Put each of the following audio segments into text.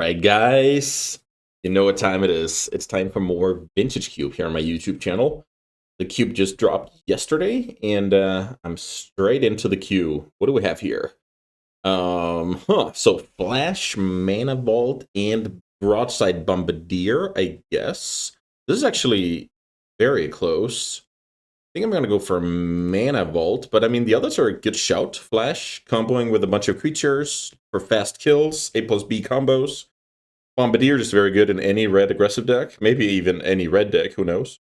Alright, guys. You know what time it is. It's time for more Vintage Cube here on my YouTube channel. The cube just dropped yesterday, and I'm straight into the queue. What do we have here? So Flash, Mana Vault, and Broadside Bombardier, I guess. This is actually very close. I think I'm gonna go for Mana Vault, but I mean, the others are a good shout. Flash, comboing with a bunch of creatures for fast kills, A plus B combos. Bombardier is very good in any red aggressive deck, maybe even any red deck, who knows.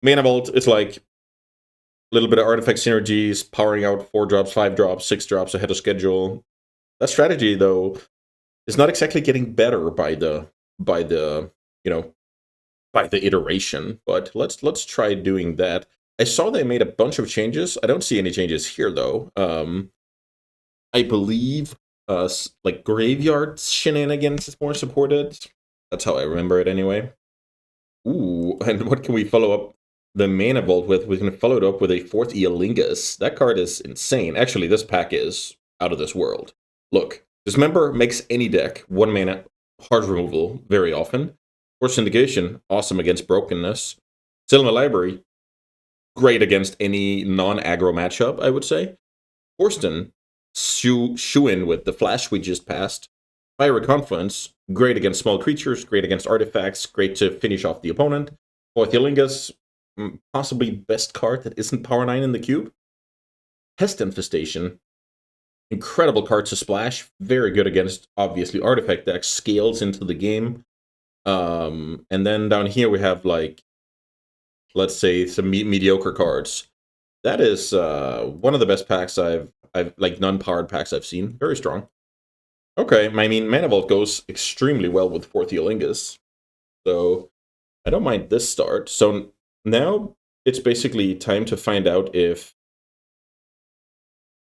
Mana Vault is like a little bit of artifact synergies, powering out 4 drops, 5 drops, 6 drops ahead of schedule. That strategy, though, is not exactly getting better by the iteration, but let's try doing that. I saw they made a bunch of changes. I don't see any changes here though. I believe like graveyard shenanigans is more supported. That's how I remember it anyway. Ooh, and what can we follow up the Mana Vault with? We can follow it up with a 4th Eolingus. That card is insane. Actually, this pack is out of this world. Look, Dismember makes any deck 1 mana hard removal very often. Force Syndication, awesome against brokenness. Still in the library, great against any non-aggro matchup, I would say. Forsten, shoe in with the Flash we just passed. Fiery Confluence, great against small creatures, great against artifacts, great to finish off the opponent. 4th Eolingus, possibly best card that isn't Power 9 in the cube. Pest Infestation, incredible card to splash, very good against, obviously, artifact decks, scales into the game. And then down here we have, like, let's say some mediocre cards. That is one of the best packs I've like non-powered packs I've seen. Very strong. Okay, I mean, Mana Vault goes extremely well with 4th Eolingus, so I don't mind this start. So now it's basically time to find out if,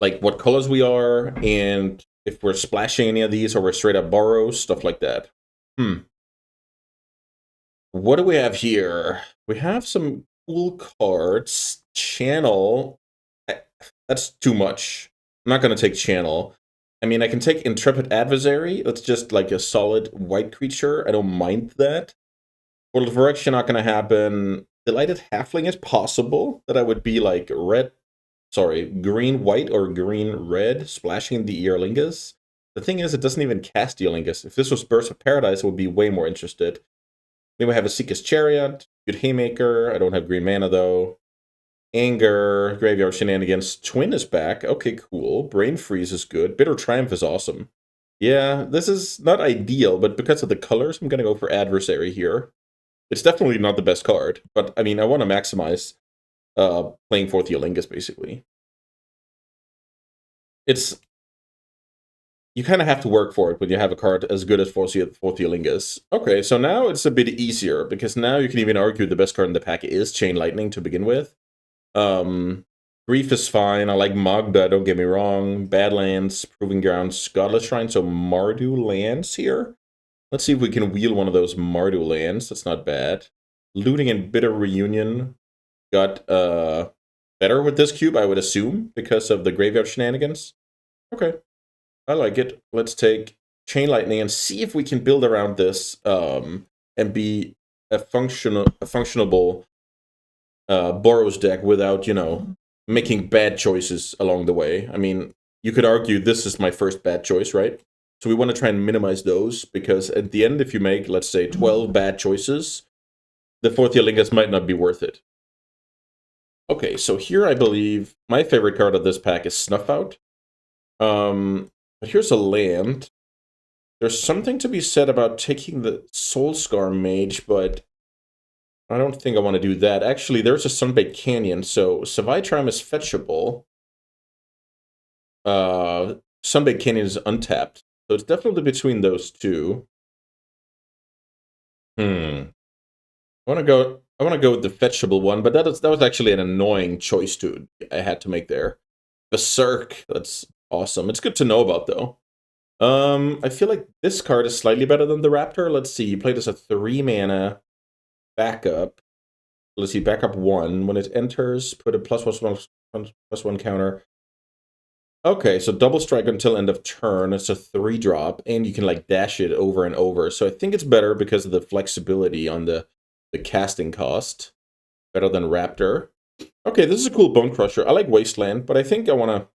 like, what colors we are, and if we're splashing any of these, or we're straight up borrows, stuff like that. What do we have here? We have some cool cards. Channel. That's too much. I'm not going to take Channel. I mean, I can take Intrepid Adversary. That's just like a solid white creature. I don't mind that. Portal of Correction, not going to happen. Delighted Halfling is possible. That I would be like green-white or green-red, splashing the Eolingus. The thing is, it doesn't even cast Eolingus. If this was Burst of Paradise, I would be way more interested. Then we have a Seeker's Chariot, good Haymaker. I don't have green mana, though. Anger, Graveyard Shenanigans. Twin is back. Okay, cool. Brain Freeze is good. Bitter Triumph is awesome. Yeah, this is not ideal, but because of the colors, I'm going to go for Adversary here. It's definitely not the best card, but, I mean, I want to maximize playing 4th Eolingus, basically. You kind of have to work for it when you have a card as good as 4th Eolingus. Okay, so now it's a bit easier, because now you can even argue the best card in the pack is Chain Lightning to begin with. Grief is fine. I like Magda, don't get me wrong. Badlands, Proving Grounds, Godless Shrine, so Mardu lands here. Let's see if we can wheel one of those Mardu lands. That's not bad. Looting and Bitter Reunion got better with this cube, I would assume, because of the graveyard shenanigans. Okay, I like it. Let's take Chain Lightning and see if we can build around this and be a functionable Boros deck without, making bad choices along the way. I mean, you could argue this is my first bad choice, right? So we want to try and minimize those, because at the end, if you make, let's say, 12 bad choices, the 4th Eolingus might not be worth it. Okay, so here I believe my favorite card of this pack is Snuff Out. But here's a land. There's something to be said about taking the Soulscar Mage, but I don't think I want to do that. Actually, there's a Sunbaked Canyon, so Savitram is fetchable. Sunbaked Canyon is untapped, so it's definitely between those two. I want to go with the fetchable one, but that was actually an annoying choice I had to make there. Berserk, that's awesome. It's good to know about, though. I feel like this card is slightly better than the Raptor. Let's see, you played as a 3 mana backup. Let's see, backup 1. When it enters, put a +1/+1 counter. Okay, so double strike until end of turn. It's a 3-drop, and you can like dash it over and over. So I think it's better because of the flexibility on the casting cost. Better than Raptor. Okay, this is a cool Bone Crusher. I like Wasteland, but I think I want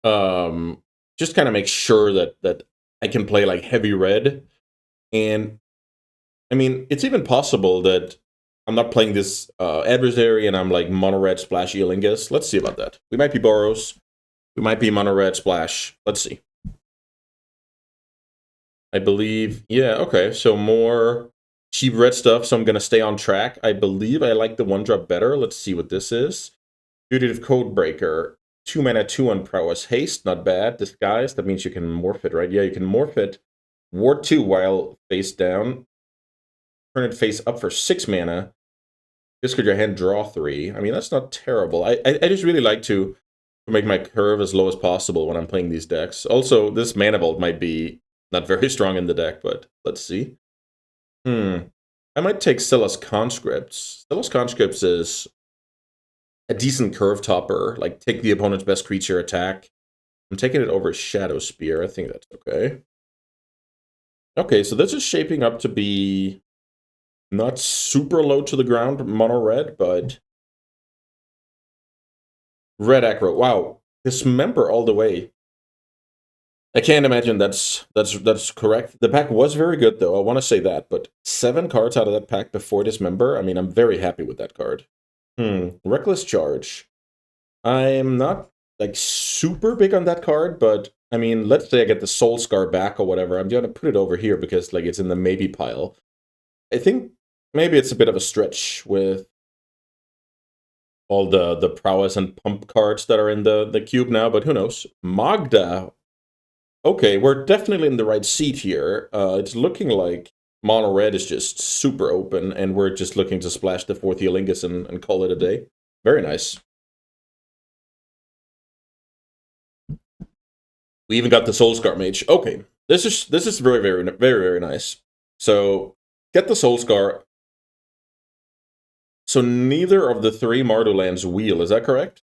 to just kind of make sure that I can play like heavy red. And I mean, it's even possible that I'm not playing this adversary and I'm like mono red splash Eolingus. Let's see about that. We might be Boros. We might be mono red splash. Let's see. I believe, yeah, okay. So more cheap red stuff. So I'm gonna stay on track. I believe I like the 1-drop better. Let's see what this is. Fugitive Codebreaker. 2 mana, 2 on prowess. Haste, not bad. Disguise, that means you can morph it, right? Yeah, you can morph it. Ward 2 while face down. Turn it face up for 6 mana. Discard your hand, draw 3. I mean, that's not terrible. I just really like to make my curve as low as possible when I'm playing these decks. Also, this Mana Vault might be not very strong in the deck, but let's see. I might take Stella's Conscripts. Stella's Conscripts is a decent curve topper. Like, take the opponent's best creature attack. I'm taking it over Shadow Spear. I think that's okay. Okay, so this is shaping up to be not super low to the ground mono red, but red aggro. Wow, Dismember all the way. I can't imagine that's correct. The pack was very good though. I want to say that, but 7 cards out of that pack before Dismember. I mean, I'm very happy with that card. Reckless Charge. I'm not like super big on that card, but I mean, let's say I get the Soul Scar back or whatever. I'm gonna put it over here because like it's in the maybe pile. I think maybe it's a bit of a stretch with all the prowess and pump cards that are in the cube now, but who knows? Magda. Okay, we're definitely in the right seat here. It's looking like mono red is just super open, and we're just looking to splash the 4th Eolingus and call it a day. Very nice. We even got the Soulscar Mage. Okay, this is very, very, very, very nice. So get the Soulscar. So neither of the 3 Mardu wheel, is that correct?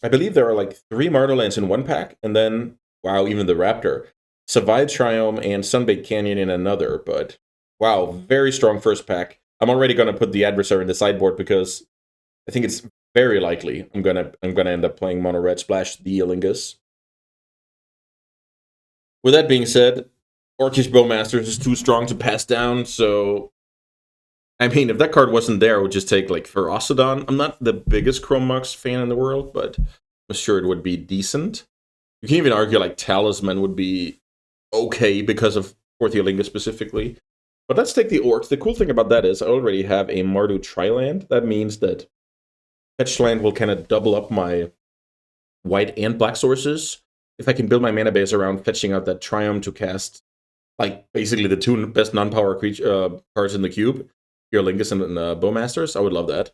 I believe there are like 3 Mardu in one pack, and then, wow, even the Raptor. Savide Triome and Sunbaked Canyon in another, but wow, very strong first pack. I'm already going to put the adversary in the sideboard because I think it's very likely I'm gonna end up playing mono red splash the Eolingus. With that being said, Orcish Bowmasters is too strong to pass down, so I mean, if that card wasn't there, I would just take like Ferocidon. I'm not the biggest Chrome Mox fan in the world, but I'm sure it would be decent. You can even argue like Talisman would be okay because of 4th Eolingus specifically. But let's take the Orcs. The cool thing about that is I already have a Mardu Triland. That means that Fetch Land will kind of double up my white and black sources. If I can build my mana base around fetching out that Triumph to cast like basically the 2 best non-power creature cards in the cube, Eolingus and Bowmasters, I would love that.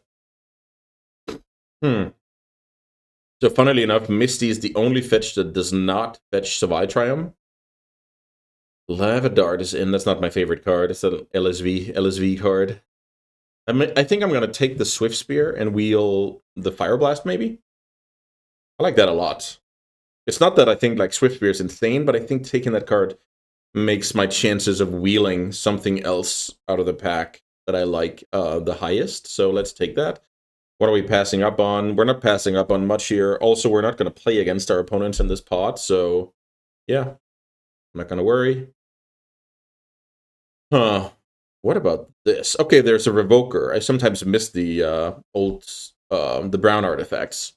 So funnily enough, Misty is the only fetch that does not fetch Savide Triumph. Lava Dart is in. That's not my favorite card. It's an LSV card. I think I'm going to take the Swift Spear and wheel the Fire Blast, maybe? I like that a lot. It's not that I think like Swift Spear is insane, but I think taking that card makes my chances of wheeling something else out of the pack that I like the highest. So let's take that. What are we passing up on? We're not passing up on much here. Also, we're not going to play against our opponents in this pot, so yeah, I'm not going to worry. Huh. What about this? Okay, there's a Revoker. I sometimes miss the the brown artifacts.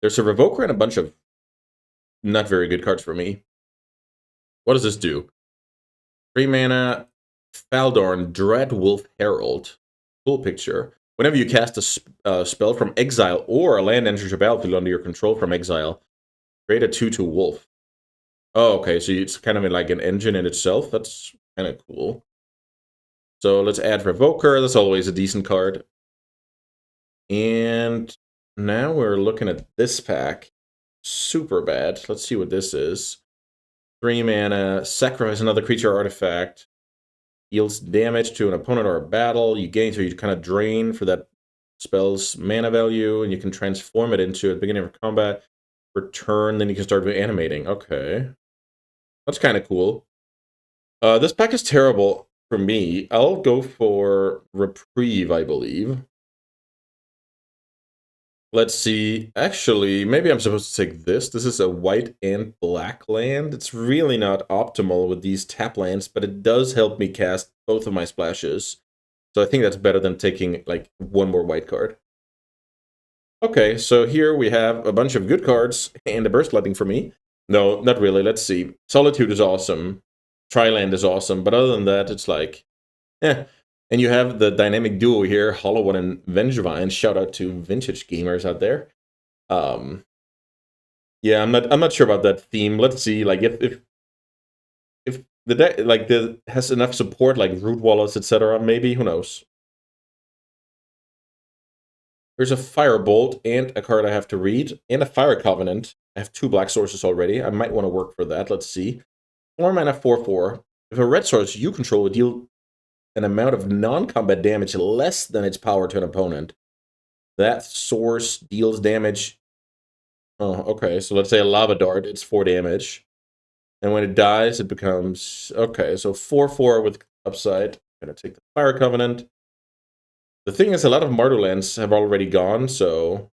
There's a Revoker and a bunch of not very good cards for me. What does this do? 3 mana, Faldorn, Dreadwolf Herald. Cool picture. Whenever you cast a spell from exile or a land enters your battlefield under your control from exile, create a 2/2 wolf. Oh, okay, so it's kind of like an engine in itself. That's kind of cool. So let's add Revoker. That's always a decent card. And now we're looking at this pack. Super bad. Let's see what this is. 3 mana, sacrifice another creature artifact. Deals damage to an opponent or a battle. You gain, so you kind of drain for that spell's mana value, and you can transform it into at the beginning of combat. Return, then you can start animating. Okay. That's kind of cool. This pack is terrible for me. I'll go for Reprieve, I believe. Let's see. Actually, maybe I'm supposed to take this. This is a white and black land. It's really not optimal with these tap lands, but it does help me cast both of my splashes. So I think that's better than taking, like, one more white card. Okay, so here we have a bunch of good cards and a burst lightning for me. No, not really. Let's see. Solitude is awesome. Triland is awesome. But other than that, it's like, eh. And you have the dynamic duo here, Hollow One and Vengevine. Shout out to vintage gamers out there. Yeah, I'm not sure about that theme. Let's see, like if the deck has enough support, like Root Wallets, etc. Maybe, who knows? There's a Firebolt and a card I have to read, and a Fire Covenant. I have 2 black sources already. I might want to work for that. Let's see. 4 mana 4/4. If a red source you control would deal an amount of non-combat damage less than its power to an opponent, that source deals damage. Oh, okay. So let's say a Lava Dart, it's 4 damage. And when it dies, it becomes... Okay, so 4/4 with upside. I'm going to take the Fire Covenant. The thing is, a lot of Mardulands have already gone, so...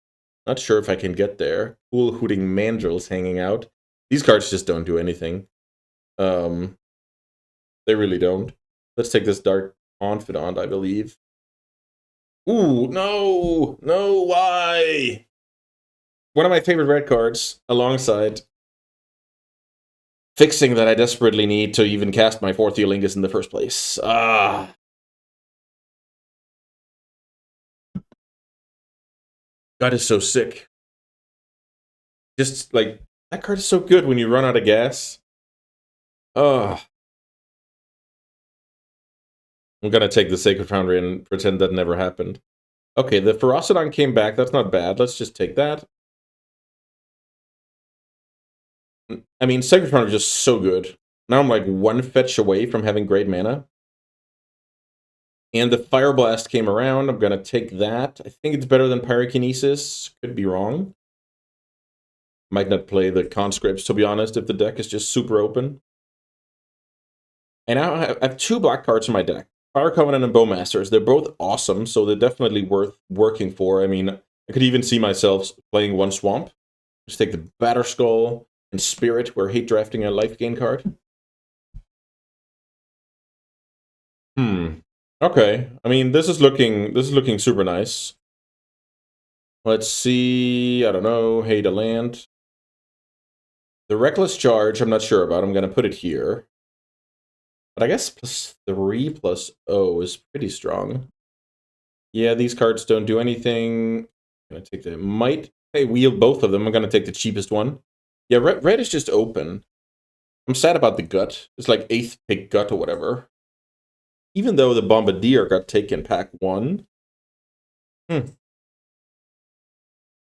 Not sure if I can get there. Cool Hooting Mandrills hanging out. These cards just don't do anything. They really don't. Let's take this Dark Confidant, I believe. Ooh, no! No, why? One of my favorite red cards, alongside fixing that I desperately need to even cast my 4th Eolingus in the first place. Ah. God is so sick. Just, like, that card is so good when you run out of gas. Ugh. I'm gonna take the Sacred Foundry and pretend that never happened. Okay, the Ferocidon came back. That's not bad. Let's just take that. I mean, Sacred Foundry is just so good. Now I'm like 1 fetch away from having great mana. And the Fire Blast came around. I'm gonna take that. I think it's better than Pyrokinesis. Could be wrong. Might not play the Conscripts, to be honest, if the deck is just super open. And now I have 2 black cards in my deck. Fire Covenant and Bowmasters. They're both awesome, so they're definitely worth working for. I mean, I could even see myself playing 1 Swamp. Just take the Batterskull and Spirit. We're hate drafting a life gain card. Okay. I mean, this is looking super nice. Let's see. I don't know. Hate a land. The Reckless Charge, I'm not sure about. I'm going to put it here. But I guess +3/+0 is pretty strong. Yeah, these cards don't do anything. I'm going to take the Might. Hey, wield both of them. I'm going to take the cheapest one. Yeah, red is just open. I'm sad about the Gut. It's like 8th pick Gut or whatever. Even though the Bombardier got taken pack 1.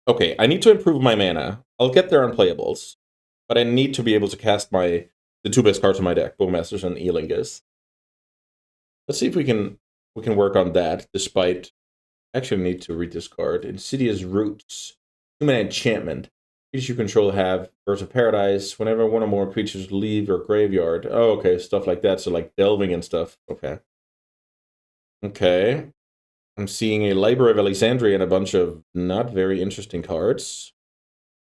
Okay, I need to improve my mana. I'll get there on playables. But I need to be able to cast the 2 best cards in my deck, Bowmasters and Eolingus. Let's see if we can work on that, despite... Actually, I need to read this card. Insidious Roots. 2-mana enchantment. Creatures you control have Birds of Paradise. Whenever 1 or more creatures leave your graveyard. Oh, okay, stuff like that. So, like, delving and stuff. Okay. Okay. I'm seeing a Library of Alexandria and a bunch of not very interesting cards.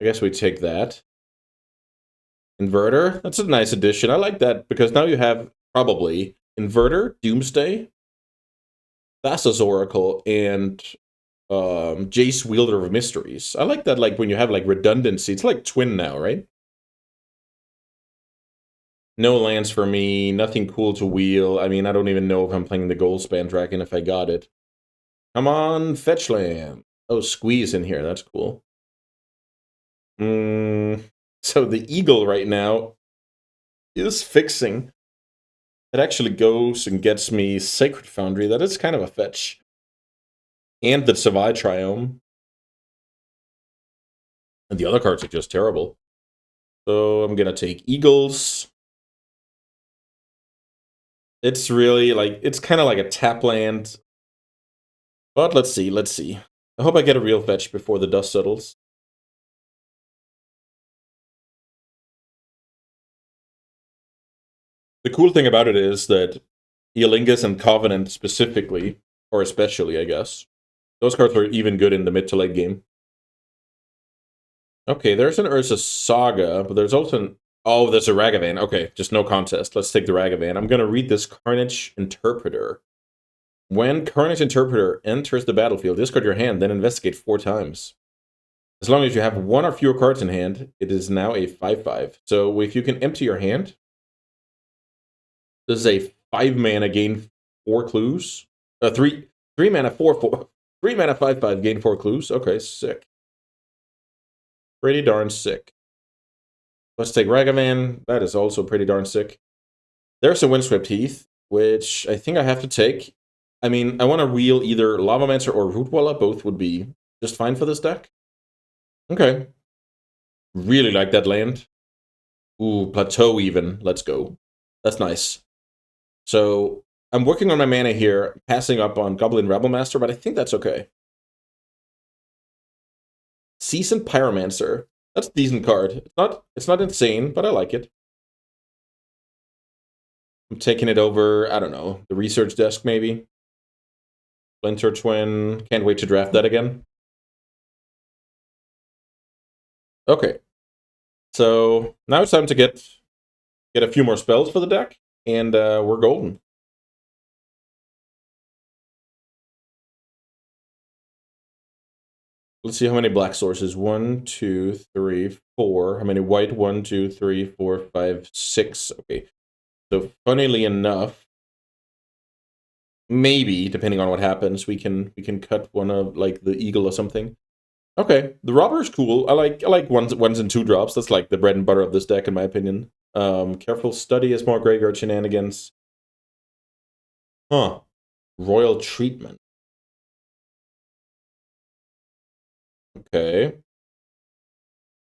I guess we take that. Inverter, that's a nice addition. I like that because now you have probably Inverter, Doomsday, Thassa's Oracle, and Jace, Wielder of Mysteries. I like that, like, when you have, like, redundancy. It's like Twin now, right? No lands for me, nothing cool to wheel. I mean, I don't even know if I'm playing the Goldspan Dragon if I got it. Come on, fetch land. Oh, Squeeze in here, that's cool. So the Eagle right now is fixing. It actually goes and gets me Sacred Foundry. That is kind of a fetch. And the Savai Triome. And the other cards are just terrible. So I'm going to take Eagles. It's really like, it's kind of like a tap land. But let's see. I hope I get a real fetch before the dust settles. The cool thing about it is that Eolingus and Covenant specifically, or especially, I guess, those cards are even good in the mid to late game. Okay, there's an Ursa Saga, but there's also an... Oh, there's a Ragavan. Okay, just no contest. Let's take the Ragavan. I'm going to read this Carnage Interpreter. When Carnage Interpreter enters the battlefield, discard your hand, then investigate 4 times. As long as you have 1 or fewer cards in hand, it is now a 5/5. So if you can empty your hand, this is a 5 mana gain 4 clues. 3 mana 4/4. 3 mana 5/5 gain 4 clues. Okay, sick. Pretty darn sick. Let's take Ragavan. That is also pretty darn sick. There's a Windswept Heath, which I think I have to take. I mean, I want to wheel either Lavamancer or Rootwalla. Both would be just fine for this deck. Okay. Really like that land. Ooh, Plateau even. Let's go. That's nice. So I'm working on my mana here, passing up on Goblin Rebelmaster, but I think that's okay. Seasoned Pyromancer. That's a decent card. It's not insane, but I like it. I'm taking it over, I don't know, the research desk maybe. Splinter Twin. Can't wait to draft that again. Okay. So now it's time to get a few more spells for the deck, and we're golden. Let's see how many black sources. 1, 2, 3, 4. How many white? 1, 2, 3, 4, 5, 6. Okay. So funnily enough, maybe depending on what happens, we can cut one of like the eagle or something. Okay, the robber is cool. I like ones and 2 drops. That's like the bread and butter of this deck, in my opinion. Careful Study is more graveyard shenanigans. Huh. Royal Treatment. Okay.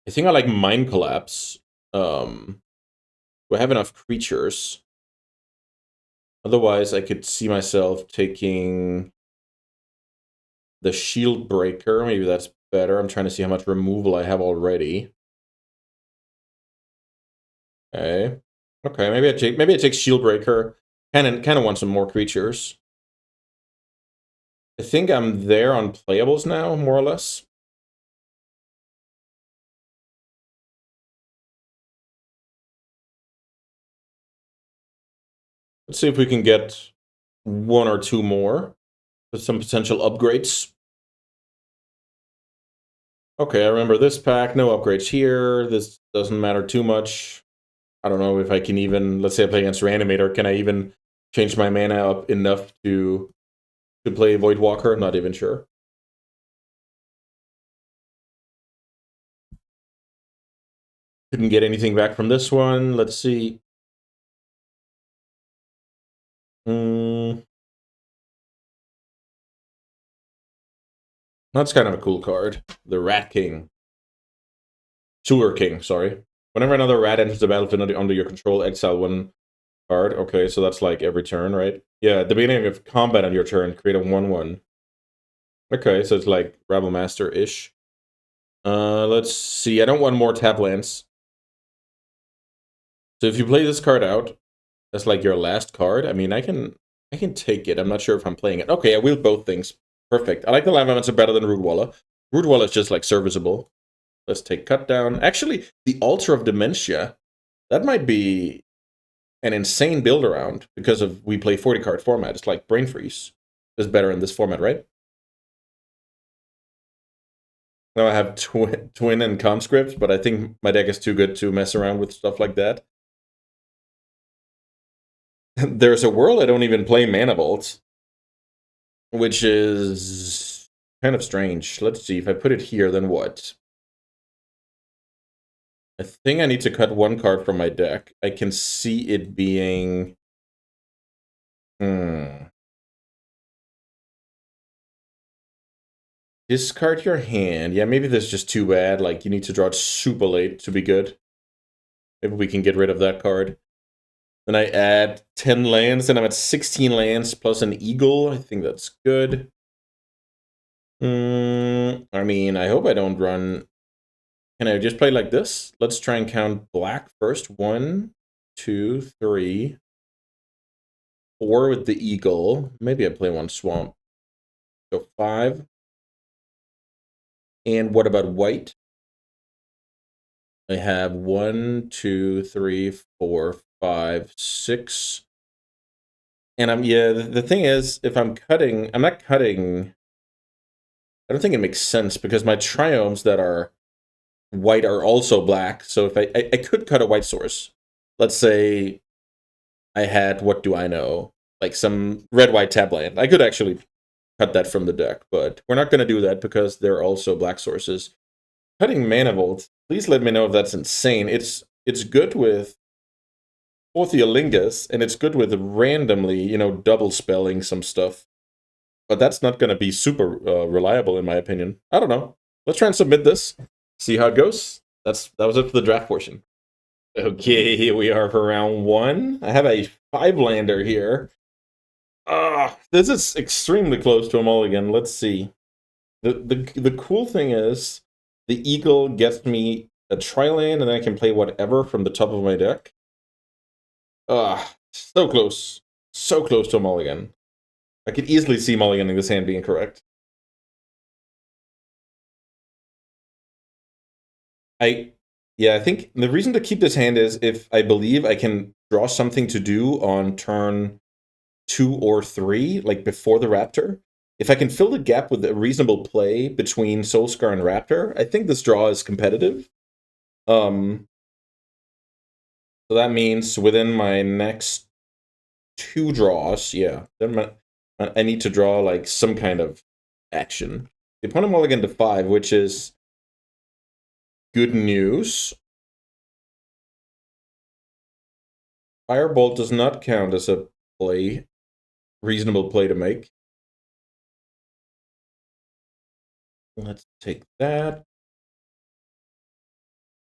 I think I like Mind Collapse. Do I have enough creatures? Otherwise, I could see myself taking the Shield Breaker. Maybe that's better. I'm trying to see how much removal I have already. Okay. Okay, maybe I take Shield Breaker. Kind of want some more creatures. I think I'm there on playables now, more or less. Let's see if we can get 1 or 2 more with some potential upgrades. Okay, I remember this pack. No upgrades here. This doesn't matter too much. I don't know if I can even, let's say I play against Reanimator, can I even change my mana up enough to play Voidwalker? I'm not even sure. Couldn't get anything back from this one. Let's see. That's kind of a cool card. The Rat King. Sewer King, sorry. Whenever another rat enters the battlefield under your control, exile 1 card. Okay, so that's like every turn, right? Yeah, at the beginning of combat on your turn, create a 1/1. Okay, so it's like Rebel Master-ish. Let's see. I don't want more tap lands. So if you play this card out, that's like your last card. I mean, I can take it. I'm not sure if I'm playing it. Okay, I wheeled both things. Perfect. I like the Lavamancer better than Rootwalla. Rootwalla is just like serviceable. Let's take Cut Down. Actually, the Altar of Dementia, that might be an insane build around because of we play 40 card format. It's like Brain Freeze is better in this format, right? Now I have Twin and Conscript, but I think my deck is too good to mess around with stuff like that. There's a world I don't even play Mana Vault, which is kind of strange. Let's see, if I put it here, then what? I think I need to cut 1 card from my deck. I can see it being... Discard your hand. Yeah, maybe this is just too bad. Like, you need to draw it super late to be good. Maybe we can get rid of that card. Then I add 10 lands, and I'm at 16 lands plus an eagle. I think that's good. I mean, I hope I don't run... Can I just play like this? Let's try and count black first. 1, 2, 3, 4 with the eagle. Maybe I play 1 swamp. So 5. And what about white? I have 1, 2, 3, 4, 5, 6. And the thing is, if I'm cutting, I'm not cutting. I don't think it makes sense because my triomes that are white are also black. So if I could cut a white source. Let's say I had, what do I know? Like some red-white tabland. I could actually cut that from the deck, but we're not going to do that because they're also black sources. Cutting Mana Vault, please let me know if that's insane. It's good with Ortholingus, and it's good with randomly, double spelling some stuff. But that's not going to be super reliable, in my opinion. I don't know. Let's try and submit this. See how it goes. That was it for the draft portion. Okay, here we are for round 1. I have a 5-lander here. This is extremely close to a mulligan. Let's see. The cool thing is, the eagle gets me a tri-land, and then I can play whatever from the top of my deck. So close. So close to a mulligan. I could easily see mulliganing this hand being correct. I think the reason to keep this hand is if I believe I can draw something to do on turn 2 or 3, like before the Raptor. If I can fill the gap with a reasonable play between Soulscar and Raptor, I think this draw is competitive. So that means within my next 2 draws, then I need to draw like some kind of action. The opponent mulligan to 5, which is good news. Firebolt does not count as a reasonable play to make. Let's take that.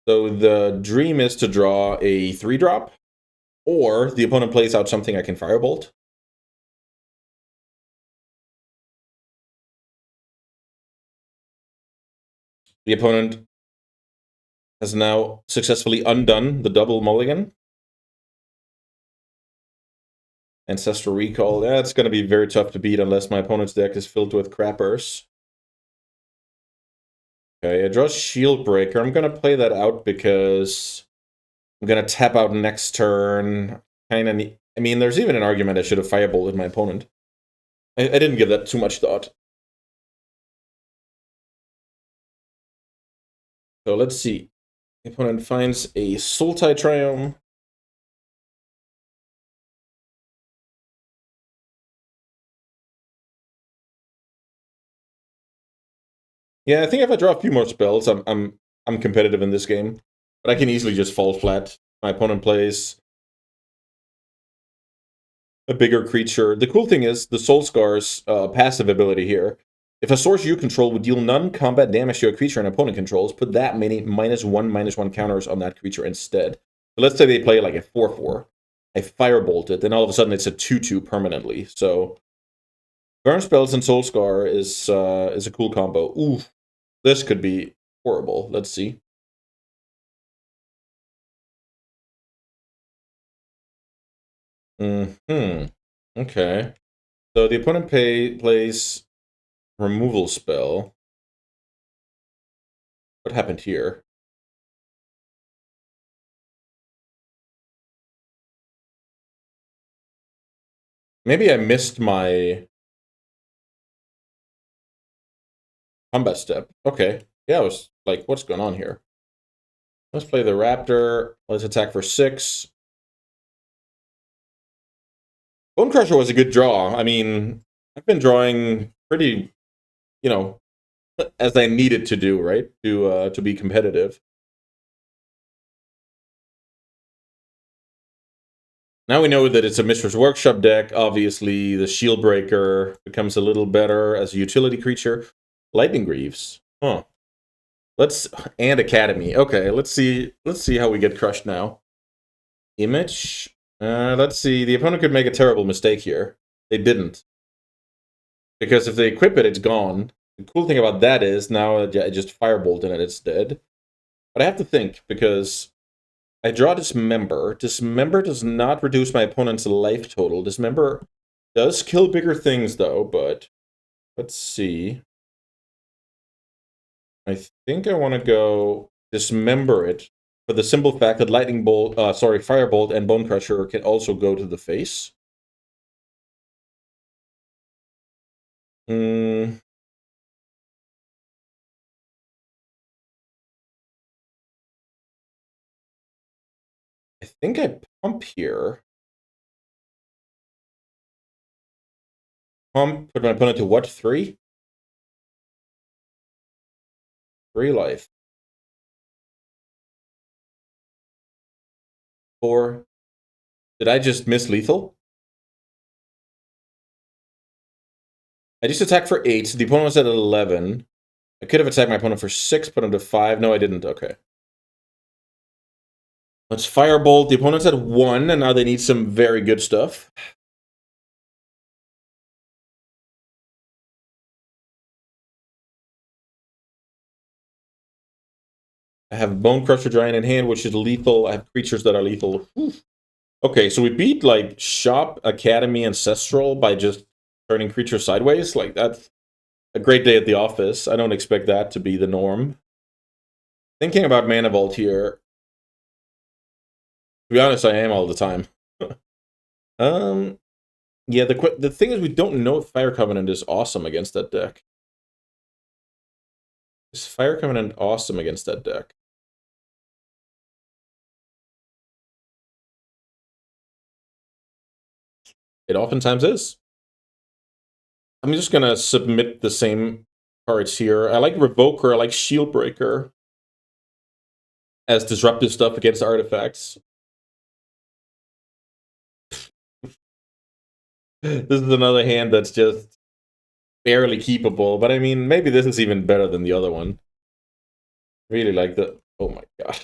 So the dream is to draw a 3-drop, or the opponent plays out something I can Firebolt. The opponent has now successfully undone the double mulligan. Ancestral Recall, that's going to be very tough to beat unless my opponent's deck is filled with crappers. Okay, I draw Shield Breaker. I'm going to play that out because I'm going to tap out next turn. I mean, there's even an argument I should have Firebolted my opponent. I didn't give that too much thought. So let's see. The opponent finds a Sultai Triome. Yeah, I think if I draw a few more spells, I'm competitive in this game. But I can easily just fall flat. My opponent plays a bigger creature. The cool thing is the Soulscar's passive ability here. If a source you control would deal non-combat damage to a creature an opponent controls, put that many -1/-1 counters on that creature instead. But let's say they play like a 4/4. I Firebolt it, then all of a sudden it's a 2/2 permanently. So Burn Spells and Soulscar is a cool combo. Oof. This could be horrible. Let's see. Okay. So the opponent plays removal spell. What happened here? Maybe I missed my combat step. Okay. Yeah, I was like, what's going on here? Let's play the Raptor. Let's attack for 6. Bone Crusher was a good draw. I mean, I've been drawing pretty, as I needed to do, right? To be competitive. Now we know that it's a Mishra's Workshop deck. Obviously, the Shield Breaker becomes a little better as a utility creature. Lightning Greaves. Huh. And Academy. Okay, let's see how we get crushed now. Image. Let's see. The opponent could make a terrible mistake here. They didn't. Because if they equip it, it's gone. The cool thing about that is now I just Firebolt and it's dead. But I have to think, because I draw Dismember. Dismember does not reduce my opponent's life total. Dismember does kill bigger things, though, but let's see. I think I want to go Dismember it for the simple fact that Lightning Bolt, Firebolt and Bone Crusher can also go to the face. Hmm. I think I pump here. Pump, put my opponent to what? 3? 3 life. 4. Did I just miss lethal? I just attacked for 8. The opponent was at 11. I could have attacked my opponent for 6, put him to 5. No, I didn't. Okay. Let's Firebolt. The opponent's at 1, and now they need some very good stuff. I have Bone Crusher Giant in hand, which is lethal. I have creatures that are lethal. Oof. Okay, so we beat, like, Shop, Academy, Ancestral by just turning creatures sideways. Like, that's a great day at the office. I don't expect that to be the norm. Thinking about Mana Vault here. To be honest, I am all the time. Yeah, the thing is we don't know if Fire Covenant is awesome against that deck. Is Fire Covenant awesome against that deck? It oftentimes is. I'm just gonna submit the same cards here. I like Revoker, I like Shieldbreaker as disruptive stuff against artifacts. This is another hand that's just barely keepable, but I mean, maybe this is even better than the other one. Really like the... Oh my god.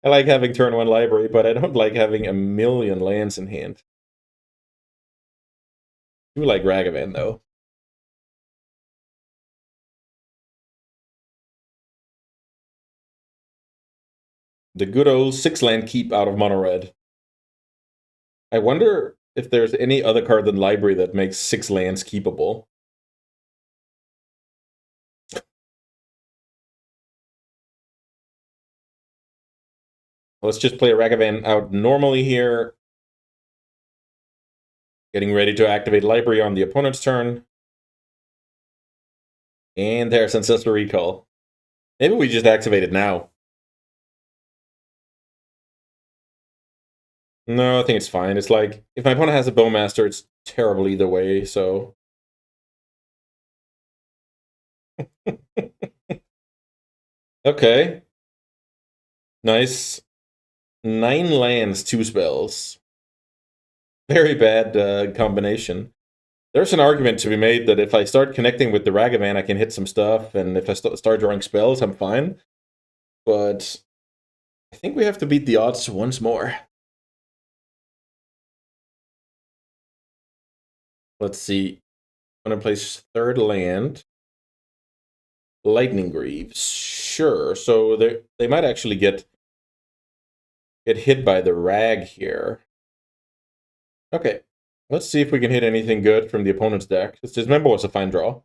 I like having turn 1 library, but I don't like having a million lands in hand. I do like Ragavan, though. The good old 6-land keep out of mono red. I wonder if there's any other card than library that makes 6 lands keepable. Let's just play a Ragavan out normally here. Getting ready to activate library on the opponent's turn. And there's Ancestral Recall. Maybe we just activate it now. No, I think it's fine. It's like, if my opponent has a Bowmaster, it's terrible either way, so... Okay. Nice. 9 lands, 2 spells. Very bad combination. There's an argument to be made that if I start connecting with the Ragavan, I can hit some stuff, and if I start drawing spells, I'm fine. But I think we have to beat the odds once more. Let's see. I'm going to place 3rd land. Lightning Greaves. Sure. So they might actually get hit by the rag here. Okay. Let's see if we can hit anything good from the opponent's deck. This Dismember was a fine draw.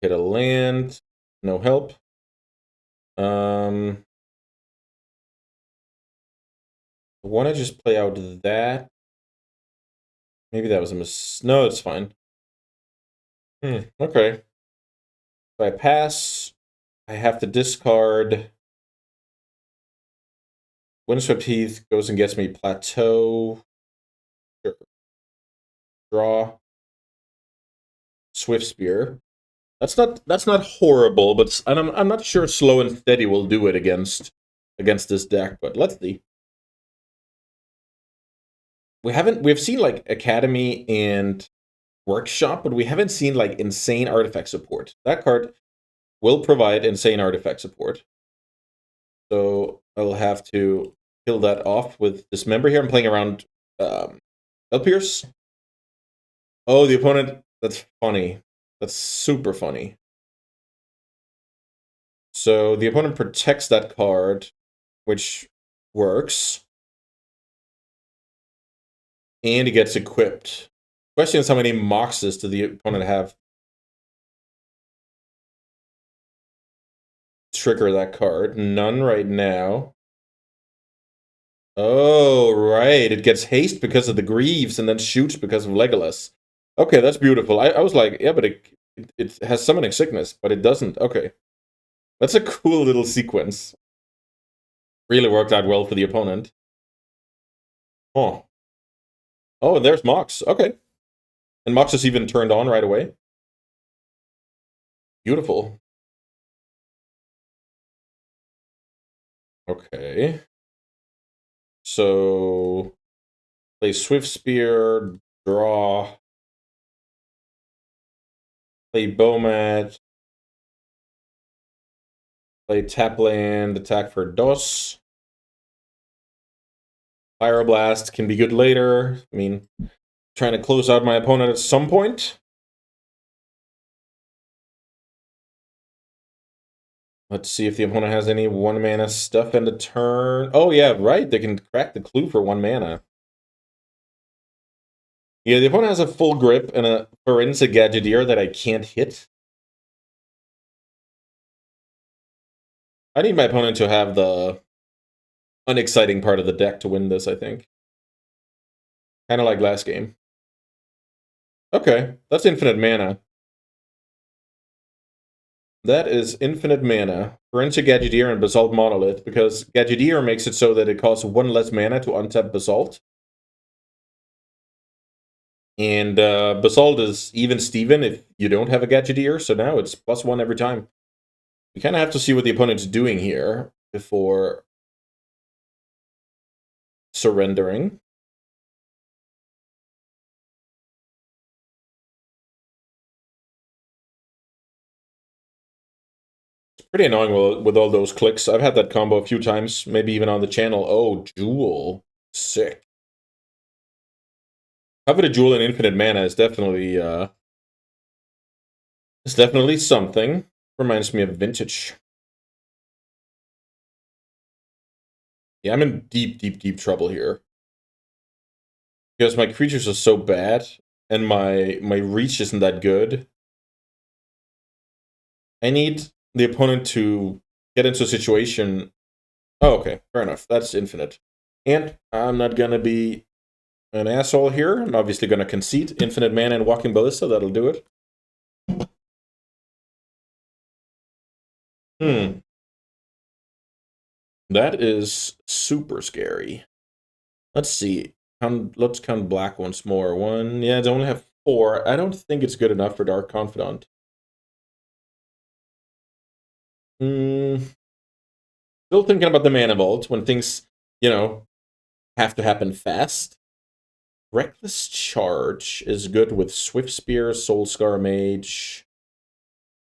Hit a land. No help. I want to just play out that. Maybe that was a No, it's fine. Okay. If I pass, I have to discard. Windswept Heath goes and gets me Plateau. Sure. Draw. Swift Spear. That's not horrible, but I'm not sure Slow and Steady will do it against this deck. But let's see. We've seen like Academy and Workshop, but we haven't seen like insane artifact support. That card will provide insane artifact support. So I'll have to kill that off with Dismember here. I'm playing around Elpierce. Oh, the opponent. That's funny. That's super funny. So the opponent protects that card, which works. And he gets equipped. Question is, how many moxes does the opponent have? Trigger that card. None right now. Oh, right. It gets haste because of the Greaves and then shoots because of Legolas. Okay, that's beautiful. I was like, yeah, but it has summoning sickness, but it doesn't. Okay. That's a cool little sequence. Really worked out well for the opponent. Oh. Oh, and there's Mox. Okay. And Mox is even turned on right away. Beautiful. Okay. So play Swift Spear, draw, play Bowmat, play tap land, attack for DOS. Pyroblast can be good later. I mean, trying to close out my opponent at some point. Let's see if the opponent has any 1-mana stuff in the turn. Oh, yeah, right. They can crack the clue for 1 mana. Yeah, the opponent has a full grip and a Forensic Gadgeteer that I can't hit. I need my opponent to have the unexciting part of the deck to win this, I think. Kind of like last game. Okay, that's infinite mana. That is infinite mana. Forensic Gadgeteer and Basalt Monolith, because Gadgeteer makes it so that it costs 1 less mana to untap Basalt. And Basalt is even Steven if you don't have a Gadgeteer, so now it's +1 every time. We kind of have to see what the opponent's doing here before surrendering. It's pretty annoying with all those clicks. I've had that combo a few times, maybe even on the channel. Oh, Jewel. Sick. Having a Jewel in infinite mana is definitely something. Reminds me of Vintage. Yeah, I'm in deep, deep, deep trouble here. Because my creatures are so bad, and my reach isn't that good. I need the opponent to get into a situation... Oh, okay, fair enough. That's infinite. And I'm not gonna be an asshole here. I'm obviously gonna concede. Infinite mana and Walking Ballista, that'll do it. That is super scary. Let's see. Let's count black once more. One, yeah, it's only have 4. I don't think it's good enough for Dark Confidant. Still thinking about the Mana Vault when things, have to happen fast. Reckless Charge is good with Swift Spear, Soul Scar Mage.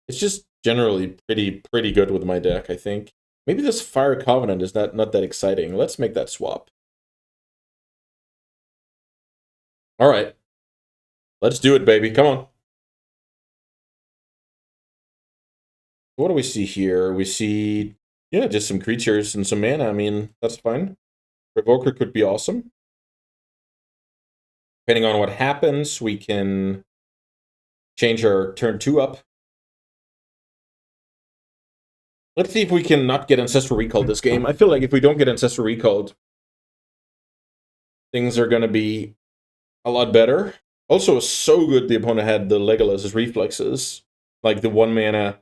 It's just generally pretty good with my deck, I think. Maybe this Fire Covenant is not that exciting. Let's make that swap. All right. Let's do it, baby. Come on. What do we see here? We see, yeah, just some creatures and some mana. I mean, that's fine. Revoker could be awesome. Depending on what happens, we can change our turn 2 up. Let's see if we can not get Ancestral Recalled this game. I feel like if we don't get Ancestral Recalled, things are going to be a lot better. Also, so good the opponent had the Legolas' Reflexes. Like the 1 mana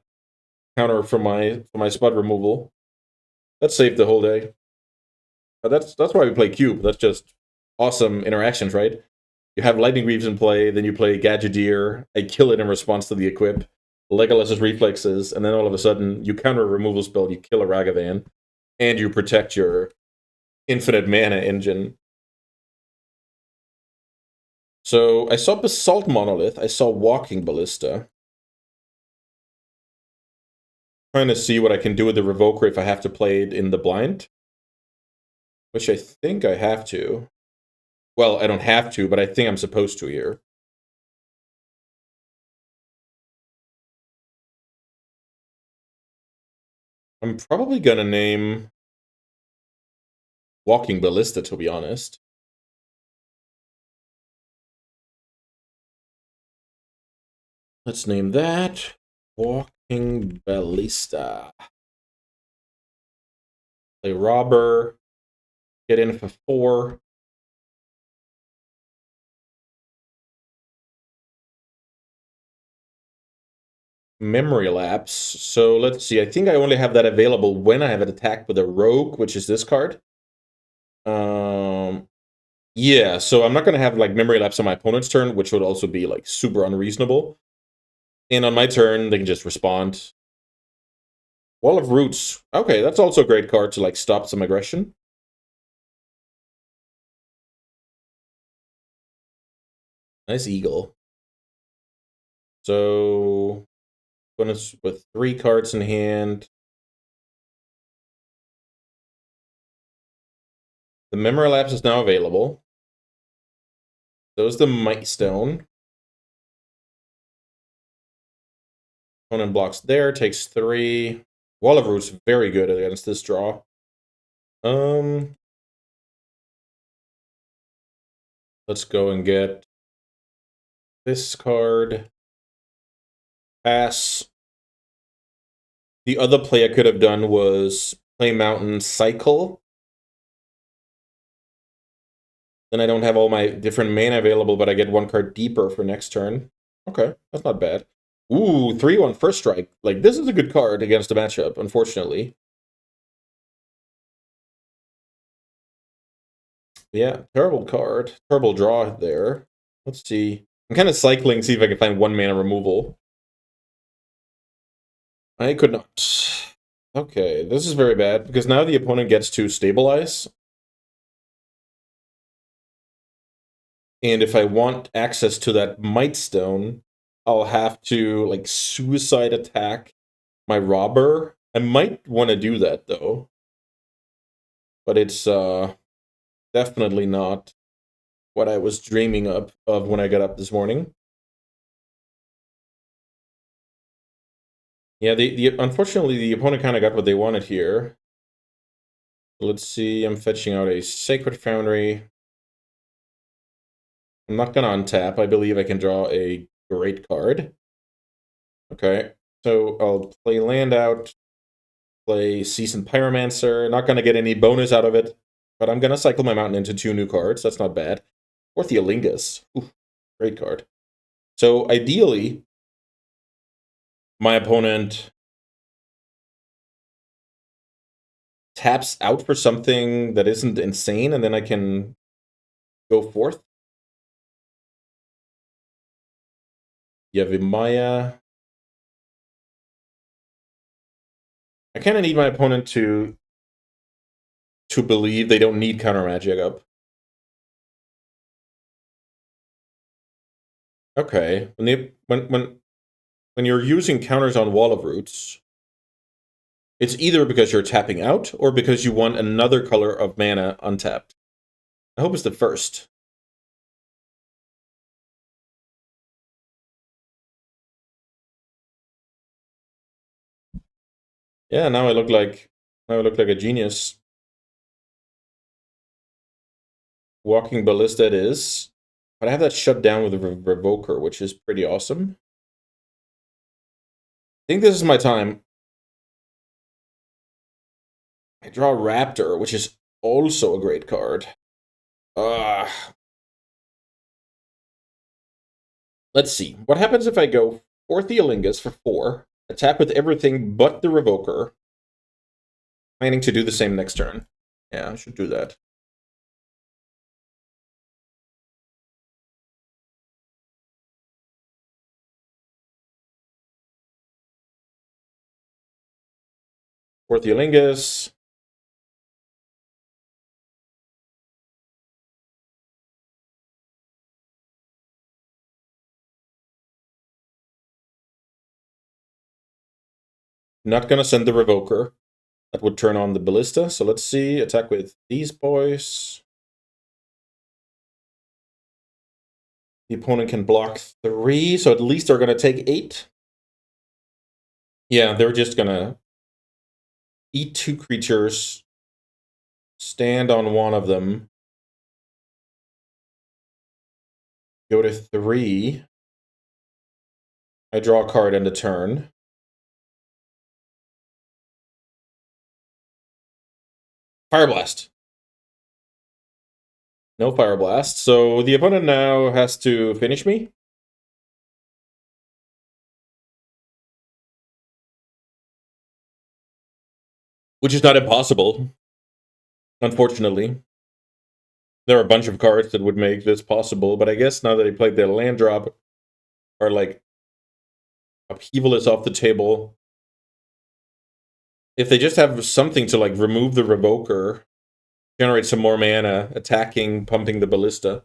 counter for my spot removal. That saved the whole day. But that's why we play Cube. That's just awesome interactions, right? You have Lightning Greaves in play, then you play Gadgeteer. I kill it in response to the equip. Legolas' Reflexes, and then all of a sudden you counter a removal spell, you kill a Ragavan, and you protect your infinite mana engine. So I saw Basalt Monolith, I saw Walking Ballista. Trying to see what I can do with the Revoker if I have to play it in the blind. Which I think I have to. Well, I don't have to, but I think I'm supposed to here. I'm probably gonna name Walking Ballista, to be honest. Let's name that Walking Ballista. Play Robber. Get in for 4. Memory lapse. So let's see. I think I only have that available when I have an attack with a rogue, which is this card. Yeah, so I'm not gonna have like memory lapse on my opponent's turn, which would also be like super unreasonable. And on my turn, they can just respond. Wall of Roots. Okay, that's also a great card to like stop some aggression. Nice eagle. So with 3 cards in hand. The memory lapse is now available. So is the Might Stone. Opponent blocks there, takes 3. Wall of Roots very good against this draw. Let's go and get this card. Pass. The other play I could have done was play Mountain Cycle. Then I don't have all my different mana available, but I get 1 card deeper for next turn. Okay, that's not bad. Ooh, 3/1 first strike. Like, this is a good card against the matchup, unfortunately. Yeah, terrible card. Terrible draw there. Let's see. I'm kind of cycling, see if I can find 1 mana removal. I could not. Okay, this is very bad, because now the opponent gets to stabilize. And if I want access to that Might Stone, I'll have to, like, suicide attack my Robber. I might want to do that, though. But it's definitely not what I was dreaming of when I got up this morning. Yeah, unfortunately, the opponent kind of got what they wanted here. Let's see, I'm fetching out a Sacred Foundry. I'm not going to untap. I believe I can draw a great card. Okay, so I'll play land out, play Seasoned Pyromancer. Not going to get any bonus out of it, but I'm going to cycle my mountain into 2 new cards. That's not bad. Ortheolingus. Ooh, great card. So ideally, my opponent taps out for something that isn't insane, and then I can go forth. Yavimaya. I kind of need my opponent to believe they don't need counter magic up. Okay, when you're using counters on Wall of Roots, it's either because you're tapping out or because you want another color of mana untapped. I hope it's the first. Yeah, now I look like a genius. Walking Ballista it is. But I have that shut down with a Revoker, which is pretty awesome. I think this is my time. I draw Raptor, which is also a great card. Let's see. What happens if I go Ortheolingus for 4, attack with everything but the Revoker, planning to do the same next turn? Yeah, I should do that. Ortheolingus. Not gonna send the Revoker. That would turn on the Ballista. So let's see. Attack with these boys. The opponent can block 3, so at least they're gonna take 8. Yeah, they're just gonna Eat 2 creatures. Stand on one of them. Go to 3. I draw a card end of turn. Fire Blast. No Fire Blast. So the opponent now has to finish me. Which is not impossible. Unfortunately. There are a bunch of cards that would make this possible, but I guess now that he played their land drop, or like Upheaval is off the table. If they just have something to like remove the Revoker, generate some more mana, attacking, pumping the Ballista,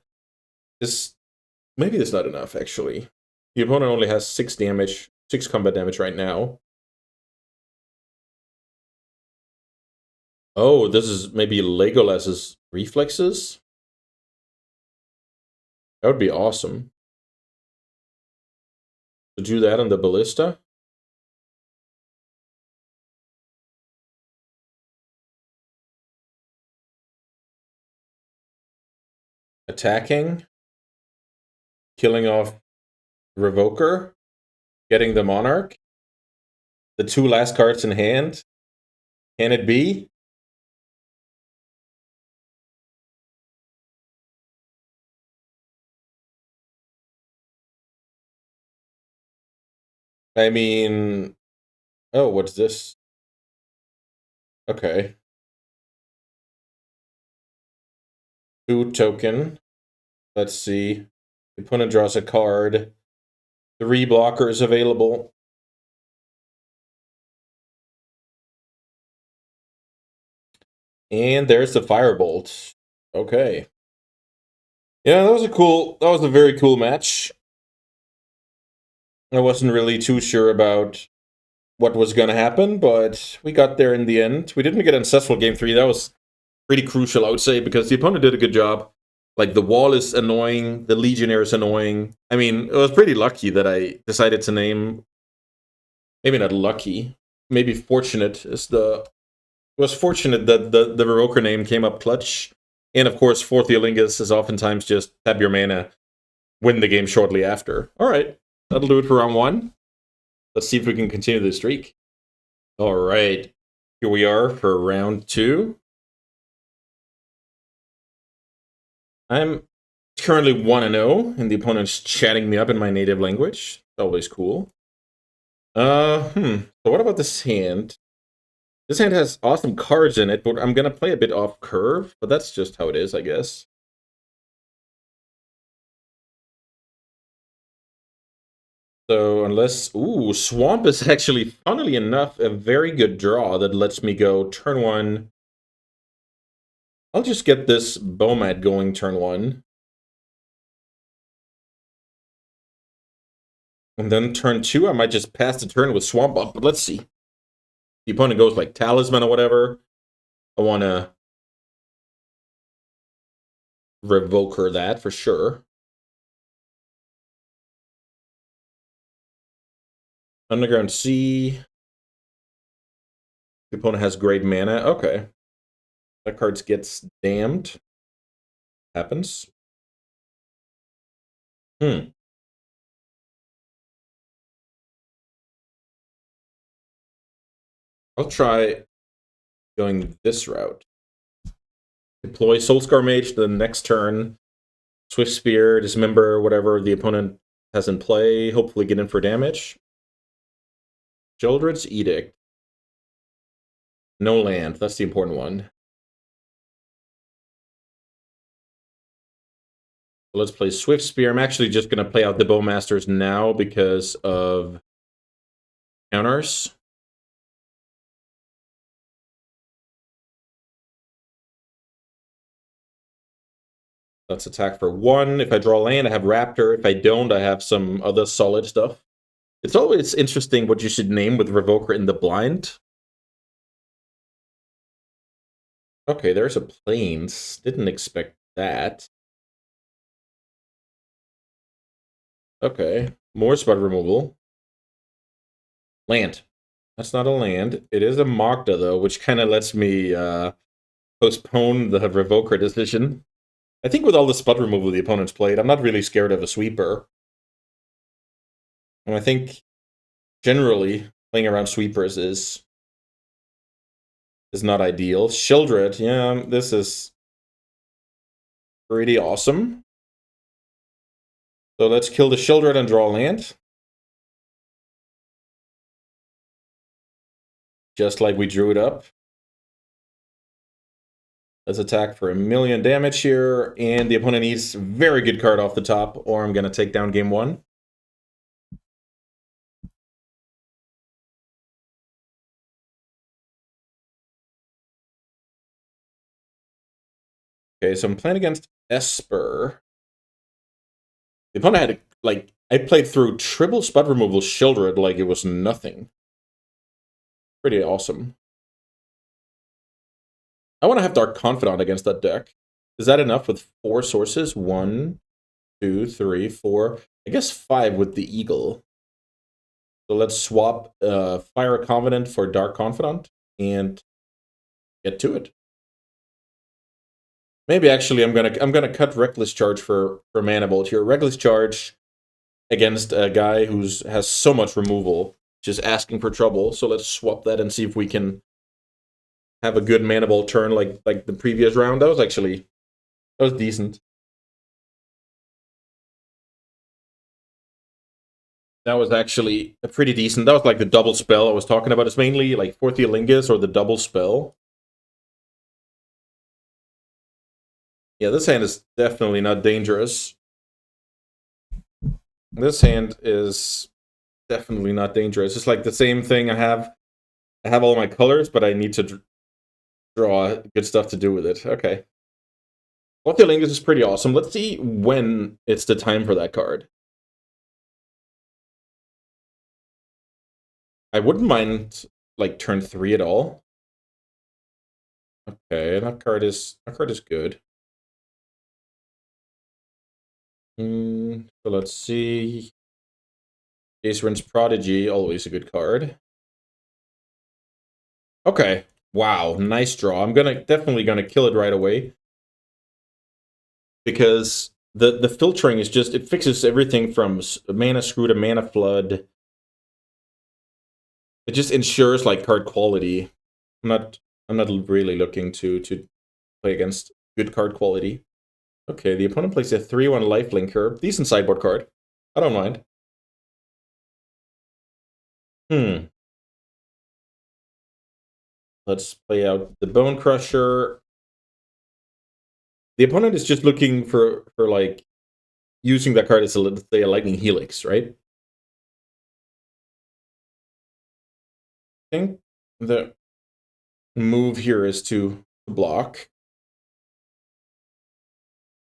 maybe that's not enough, actually. The opponent only has 6 damage, 6 combat damage right now. Oh, this is maybe Legolas's reflexes? That would be awesome. To do that on the Ballista? Attacking? Killing off Revoker? Getting the Monarch? The 2 last cards in hand? Can it be? I mean... Oh, what's this? Okay. 2 token. Let's see. The opponent draws a card. 3 blockers available. And there's the Firebolt. Okay. Yeah, that was a very cool match. I wasn't really too sure about what was going to happen, but we got there in the end. We didn't get ancestral game 3. That was pretty crucial, I would say, because the opponent did a good job. Like, the wall is annoying, the Legionnaire is annoying. I mean, it was pretty lucky that I decided to name... Maybe not lucky. Maybe fortunate is the... It was fortunate that the Revoker name came up clutch. And, of course, Fourth Eolingus is oftentimes just tap your mana, win the game shortly after. All right, that'll do it for round 1. Let's see if we can continue the streak. All right, here we are for round 2. I'm currently 1-0, and the opponent's chatting me up in my native language. Always cool. So what about this hand? This hand has awesome cards in it, but I'm gonna play a bit off curve, but that's just how it is, I guess. So unless... Ooh, Swamp is actually, funnily enough, a very good draw that lets me go turn 1. I'll just get this Bomat going turn 1. And then turn 2, I might just pass the turn with Swamp up, but let's see. The opponent goes like Talisman or whatever. I want to Revoker that for sure. Underground Sea. The opponent has great mana. Okay. That card gets damned. Happens. I'll try going this route. Deploy Soulscar Mage the next turn. Swift Spear, Dismember, whatever the opponent has in play. Hopefully get in for damage. Sheoldred's Edict. No land. That's the important one. Let's play Swift Spear. I'm actually just going to play out the Bowmasters now because of counters. Let's attack for 1. If I draw land, I have Raptor. If I don't, I have some other solid stuff. It's always interesting what you should name with Revoker in the blind. Okay, there's a Plains. Didn't expect that. Okay, more spot removal. Land. That's not a land. It is a Magda, though, which kind of lets me postpone the Revoker decision. I think with all the spot removal the opponent's played, I'm not really scared of a sweeper. And I think generally playing around sweepers is not ideal. Shieldred, yeah, this is pretty awesome. So let's kill the Shieldred and draw land. Just like we drew it up. Let's attack for 1,000,000 damage here, and the opponent needs a very good card off the top, or I'm going to take down game 1. Okay, so I'm playing against Esper. The opponent had, like, I played through triple spot removal Shieldred like it was nothing. Pretty awesome. I want to have Dark Confidant against that deck. Is that enough with 4 sources? 1, 2, 3, 4. I guess 5 with the Eagle. So let's swap Fire Confidant for Dark Confidant and get to it. Maybe actually I'm gonna cut Reckless Charge for Mana Bolt here. Reckless Charge against a guy who has so much removal, just asking for trouble. So let's swap that and see if we can have a good Mana Bolt turn like the previous round. That was decent. That was actually pretty decent. That was like the double spell I was talking about. It's mainly like Fourth Lingus or the double spell. Yeah, this hand is definitely not dangerous. This hand is definitely not dangerous. It's like the same thing I have all my colors, but I need to draw good stuff to do with it. Okay. Fourth Lingus is pretty awesome. Let's see when it's the time for that card. I wouldn't mind like turn 3 at all. Okay, that card is good. So let's see. Jaceren's Prodigy, always a good card. Okay. Wow, nice draw. I'm definitely gonna kill it right away. Because the filtering is just, it fixes everything from mana screw to mana flood. It just ensures like card quality. I'm not really looking to play against good card quality. Okay, the opponent plays a 3/1 lifelinker. Decent sideboard card. I don't mind. Let's play out the Bone Crusher. The opponent is just looking for like using that card as a, let's say, a Lightning Helix, right? I think the move here is to block.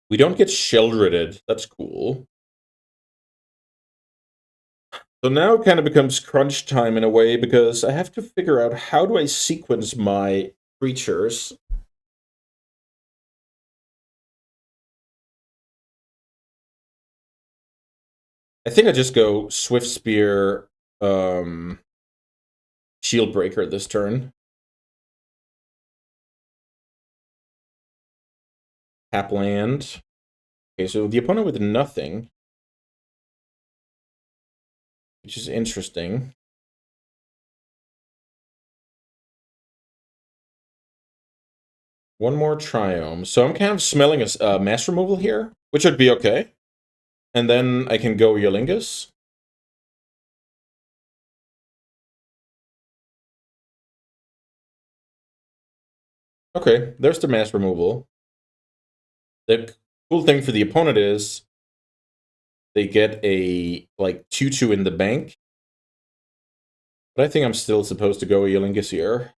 We don't get Sheldreded. That's cool. So now it kind of becomes crunch time in a way, because I have to figure out how do I sequence my creatures. I think I just go Swift Spear, Shield Breaker this turn. Tap land. Okay, so the opponent with nothing, which is interesting. One more Triome. So I'm kind of smelling a mass removal here, which would be okay. And then I can go Yolingus. Okay, there's the mass removal. The cool thing for the opponent is they get a like 2/2 in the bank. But I think I'm still supposed to go Yolingus here.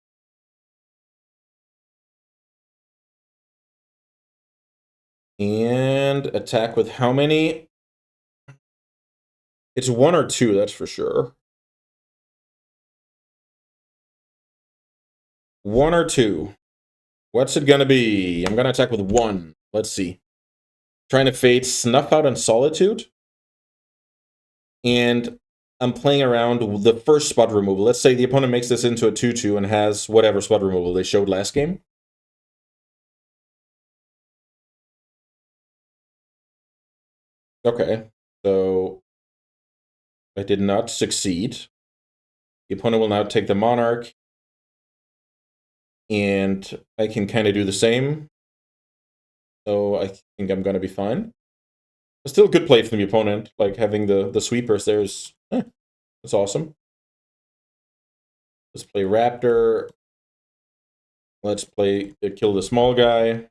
And attack with how many? It's 1 or 2, that's for sure. 1 or 2. What's it gonna be? I'm gonna attack with 1. Let's see. Trying to fade Snuff Out and Solitude. And I'm playing around with the first spot removal. Let's say the opponent makes this into a 2/2 and has whatever spot removal they showed last game. Okay, so I did not succeed. The opponent will now take the Monarch, and I can kind of do the same. So I think I'm going to be fine. But still good play from the opponent, like having the sweepers there is, that's awesome. Let's play Raptor. Let's play kill the small guy.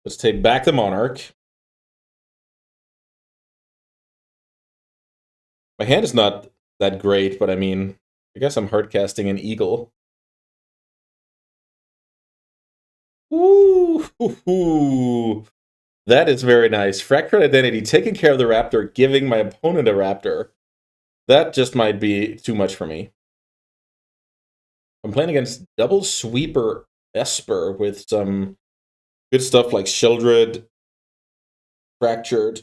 Let's take back the Monarch. My hand is not that great, but I mean, I guess I'm hard casting an Eagle. Ooh, that is very nice. Fractured Identity, taking care of the Raptor, giving my opponent a Raptor. That just might be too much for me. I'm playing against double sweeper Esper with some good stuff like Sheldred, Fractured,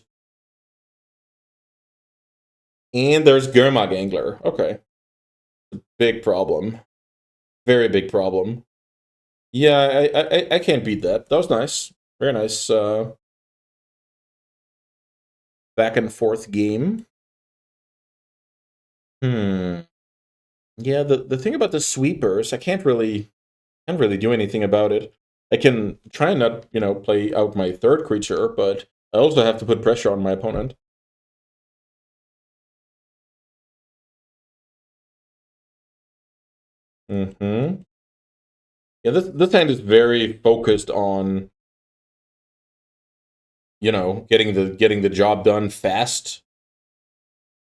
and there's Gurmag Angler. Okay. Big problem. Very big problem. Yeah, I can't beat that. That was nice. Very nice back and forth game. Hmm. Yeah, the thing about the sweepers, I can't really do anything about it. I can try and not, play out my third creature, but I also have to put pressure on my opponent. Mm-hmm. Yeah, this hand is very focused on, getting the job done fast.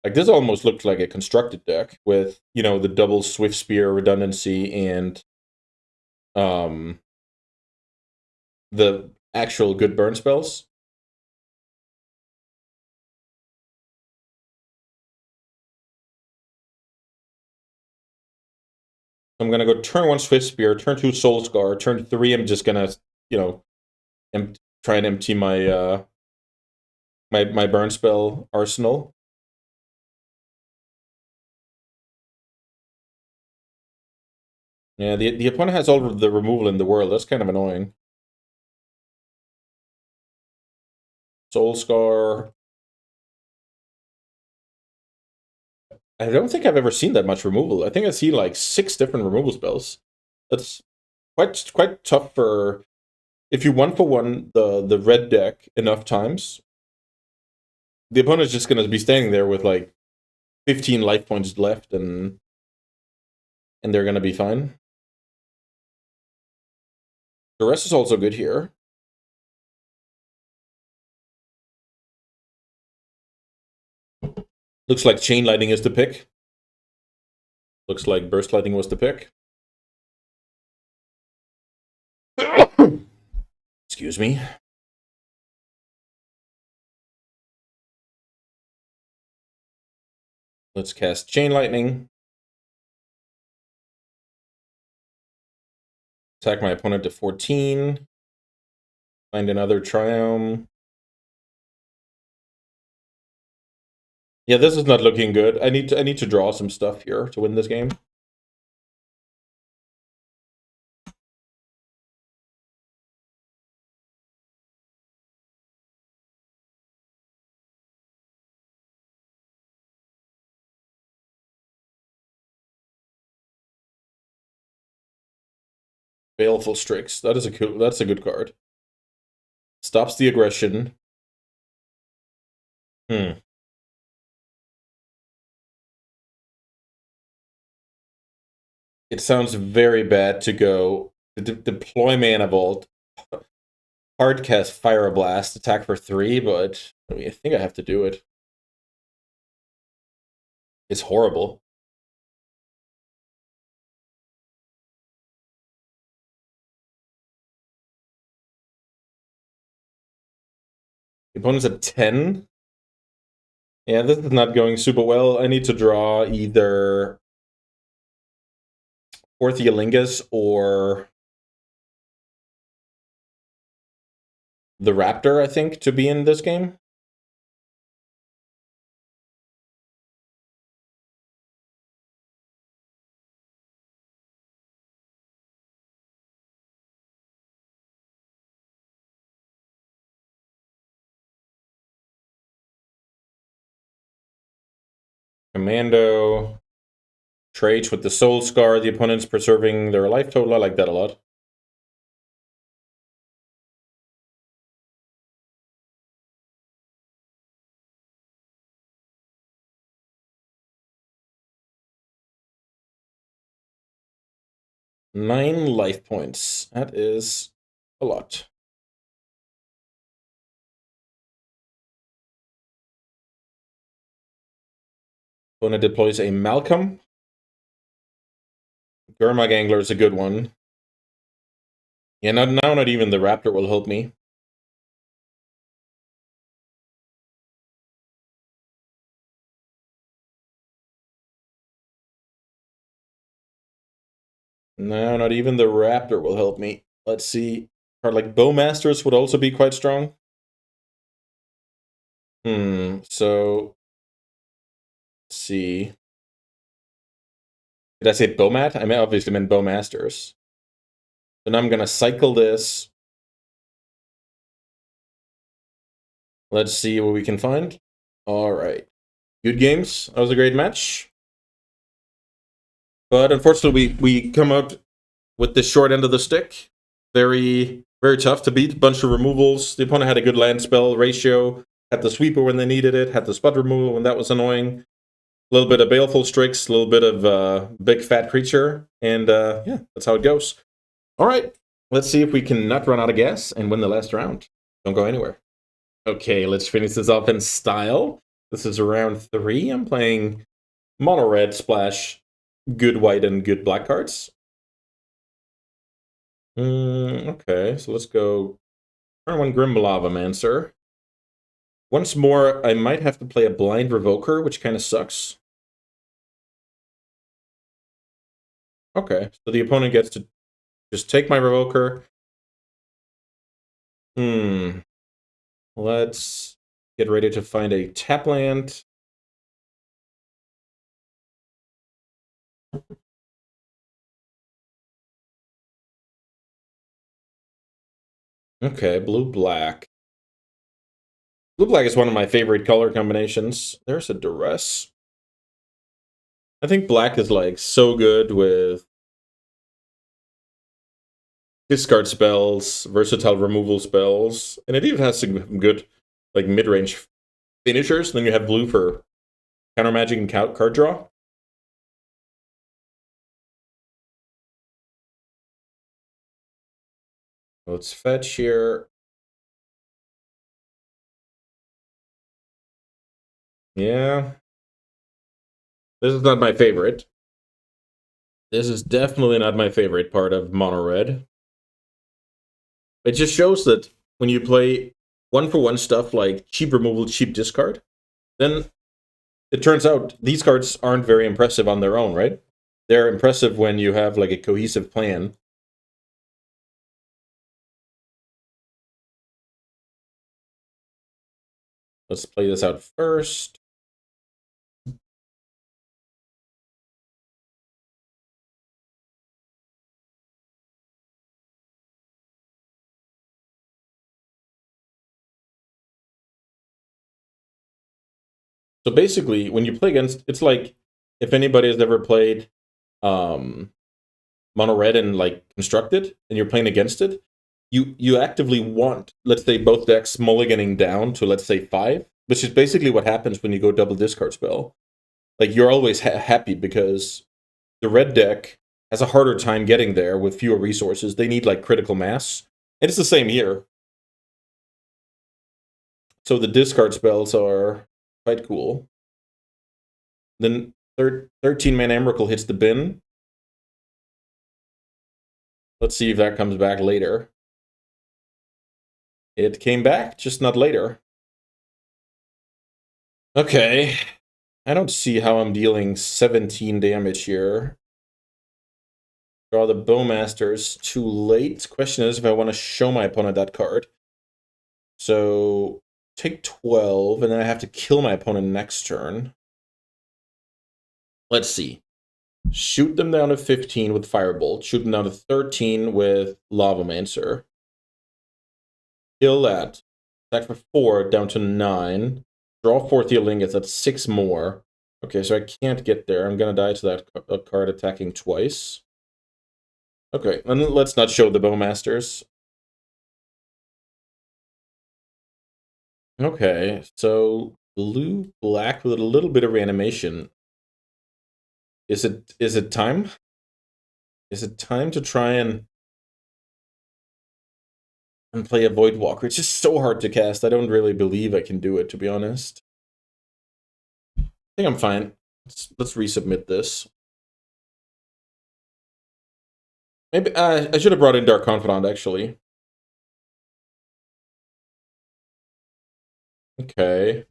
Like this almost looks like a constructed deck with, the double Swift Spear redundancy and um the actual good burn spells. I'm gonna go turn 1 Swift Spear, turn 2 Soul Scar, turn 3 I'm just gonna, you know, try and empty my my burn spell arsenal. Yeah, the opponent has all of the removal in the world. That's kind of annoying. Soul Scar. I don't think I've ever seen that much removal. I think I see like 6 different removal spells. That's quite tough for if you 1-for-1 the red deck enough times. The opponent's just gonna be standing there with like 15 life points left, and they're gonna be fine. The rest is also good here. Looks like Chain Lightning is the pick. Looks like Burst Lightning was the pick. Excuse me. Let's cast Chain Lightning. Attack my opponent to 14. Find another Triumph. Yeah, this is not looking good. I need to draw some stuff here to win this game. Baleful Strix. That's a good card. Stops the aggression. Hmm. It sounds very bad to go deploy Mana Vault, hardcast Fire Blast, attack for 3, but I think I have to do it. It's horrible. The opponent's at 10. Yeah, this is not going super well. I need to draw either Ortholingus or the Raptor, I think, to be in this game. Commando. Traits with the Soul Scar, the opponent's preserving their life total. I like that a lot. Nine life points. That is a lot. Opponent deploys a Malcolm. Gurmag Angler is a good one. Yeah, now not even the Raptor will help me. No, not even the Raptor will help me. Let's see. Card like Bowmasters would also be quite strong. So let's see. Did I say Bowmat? I obviously meant Bowmasters. Then I'm gonna cycle this. Let's see what we can find. All right. Good games. That was a great match. But unfortunately, we come out with the short end of the stick. Very, very tough to beat. Bunch of removals. The opponent had a good land spell ratio. Had the sweeper when they needed it. Had the spot removal when that was annoying. A little bit of Baleful Strix. A little bit of big fat creature. And yeah, that's how it goes. All right. Let's see if we can not run out of gas and win the last round. Don't go anywhere. Okay, let's finish this off in style. This is round 3. I'm playing mono red splash, good white and good black cards. Okay, so let's go turn 1 Grim Lavamancer. Once more, I might have to play a blind Revoker, which kind of sucks. Okay, so the opponent gets to just take my Revoker. Let's get ready to find a tap land. Okay, blue-black. Blue-black is one of my favorite color combinations. There's a Duress. I think black is like so good with discard spells, versatile removal spells, and it even has some good like mid-range finishers. Then you have blue for counter magic and card draw. Let's fetch here. Yeah. This is not my favorite. This is definitely not my favorite part of mono red. It just shows that when you play one-for-one stuff like cheap removal, cheap discard, then it turns out these cards aren't very impressive on their own, right? They're impressive when you have like a cohesive plan. Let's play this out first. So basically, when you play against, it's like if anybody has ever played mono red and like constructed, and you're playing against it, you actively want, let's say, both decks mulliganing down to let's say 5, which is basically what happens when you go double discard spell. Like you're always happy because the red deck has a harder time getting there with fewer resources. They need like critical mass, and it's the same here. So the discard spells are quite cool. Then 13-man Emrakul hits the bin. Let's see if that comes back later. It came back, just not later. Okay. I don't see how I'm dealing 17 damage here. Draw the Bowmasters too late. Question is if I want to show my opponent that card. So take 12, and then I have to kill my opponent next turn. Let's see. Shoot them down to 15 with Firebolt. Shoot them down to 13 with Lavamancer. Kill that. Attack for 4, down to 9. Draw 4 Theal Ingots, that's 6 more. Okay, so I can't get there. I'm gonna die to that card attacking twice. Okay, and let's not show the Bowmasters. Okay, so blue, black with a little bit of reanimation. Is it time? Is it time to try and play a Void Walker? It's just so hard to cast. I don't really believe I can do it, to be honest. I think I'm fine. Let's resubmit this. Maybe I should have brought in Dark Confidant, actually. Okay.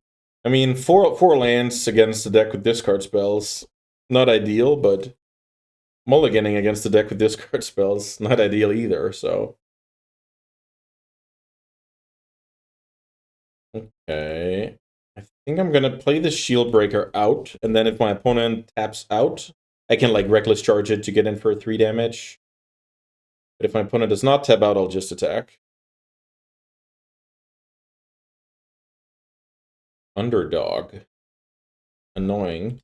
I mean, four lands against the deck with discard spells, not ideal, but mulliganing against the deck with discard spells, not ideal either, so. Okay. I think I'm gonna play the Shield Breaker out, and then if my opponent taps out, I can, like, Reckless Charge it to get in for 3 damage. But if my opponent does not tap out, I'll just attack. Underdog. Annoying.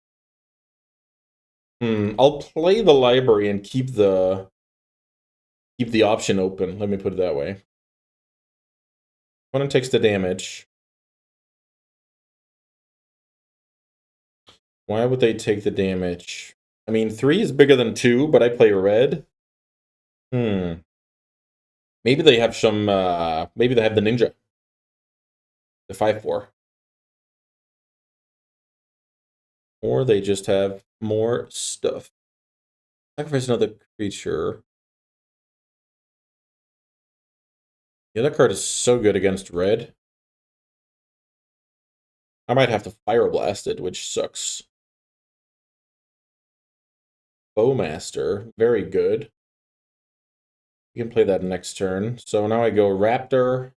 I'll play the library and keep the option open. Let me put it that way. Opponent takes the damage. Why would they take the damage? I mean, 3 is bigger than 2, but I play red. Maybe they have some, maybe they have the ninja. The 5/4. Or they just have more stuff. Sacrifice another creature. The other card is so good against red. I might have to Fire Blast it, which sucks. Bowmaster, very good. You can play that next turn. So now I go Raptor.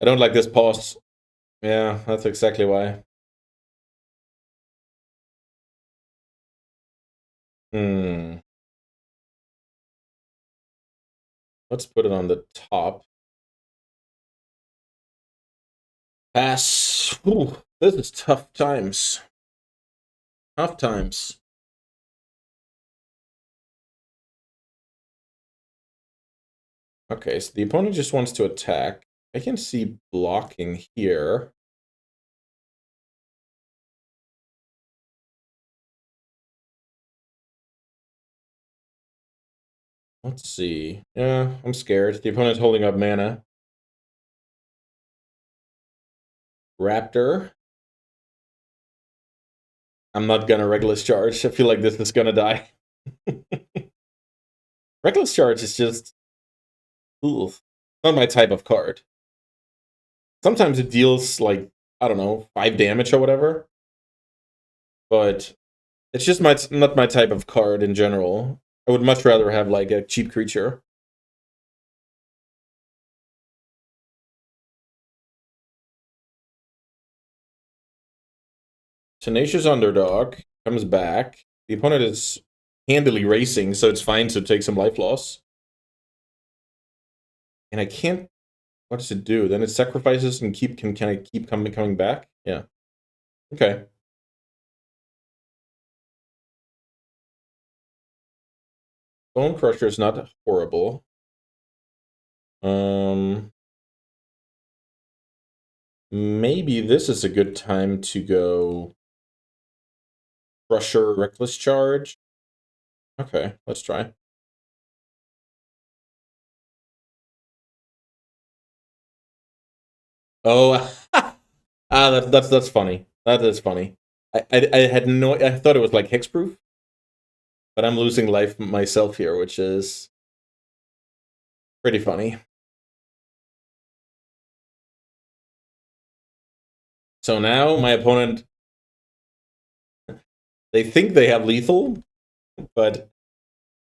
I don't like this pause. Yeah, that's exactly why. Let's put it on the top. Pass. Ooh, this is tough times. Tough times. Okay, so the opponent just wants to attack. I can see blocking here. Let's see. Yeah, I'm scared. The opponent's holding up mana. Raptor. I'm not gonna Reckless Charge. I feel like this is gonna die. Reckless Charge is just... Ooh, not my type of card. Sometimes it deals, like, I don't know, 5 damage or whatever. But it's just not my type of card in general. I would much rather have, like, a cheap creature. Tenacious Underdog comes back. The opponent is handily racing, so it's fine to take some life loss. And I can't... What does it do? Then it sacrifices and can I keep coming back? Yeah. Okay. Bone Crusher is not horrible. Maybe this is a good time to go Crusher Reckless Charge. Okay, let's try. Oh, that's funny. That is funny. I had no... I thought it was like hexproof, but I'm losing life myself here, which is pretty funny. So now my opponent, they think they have lethal, but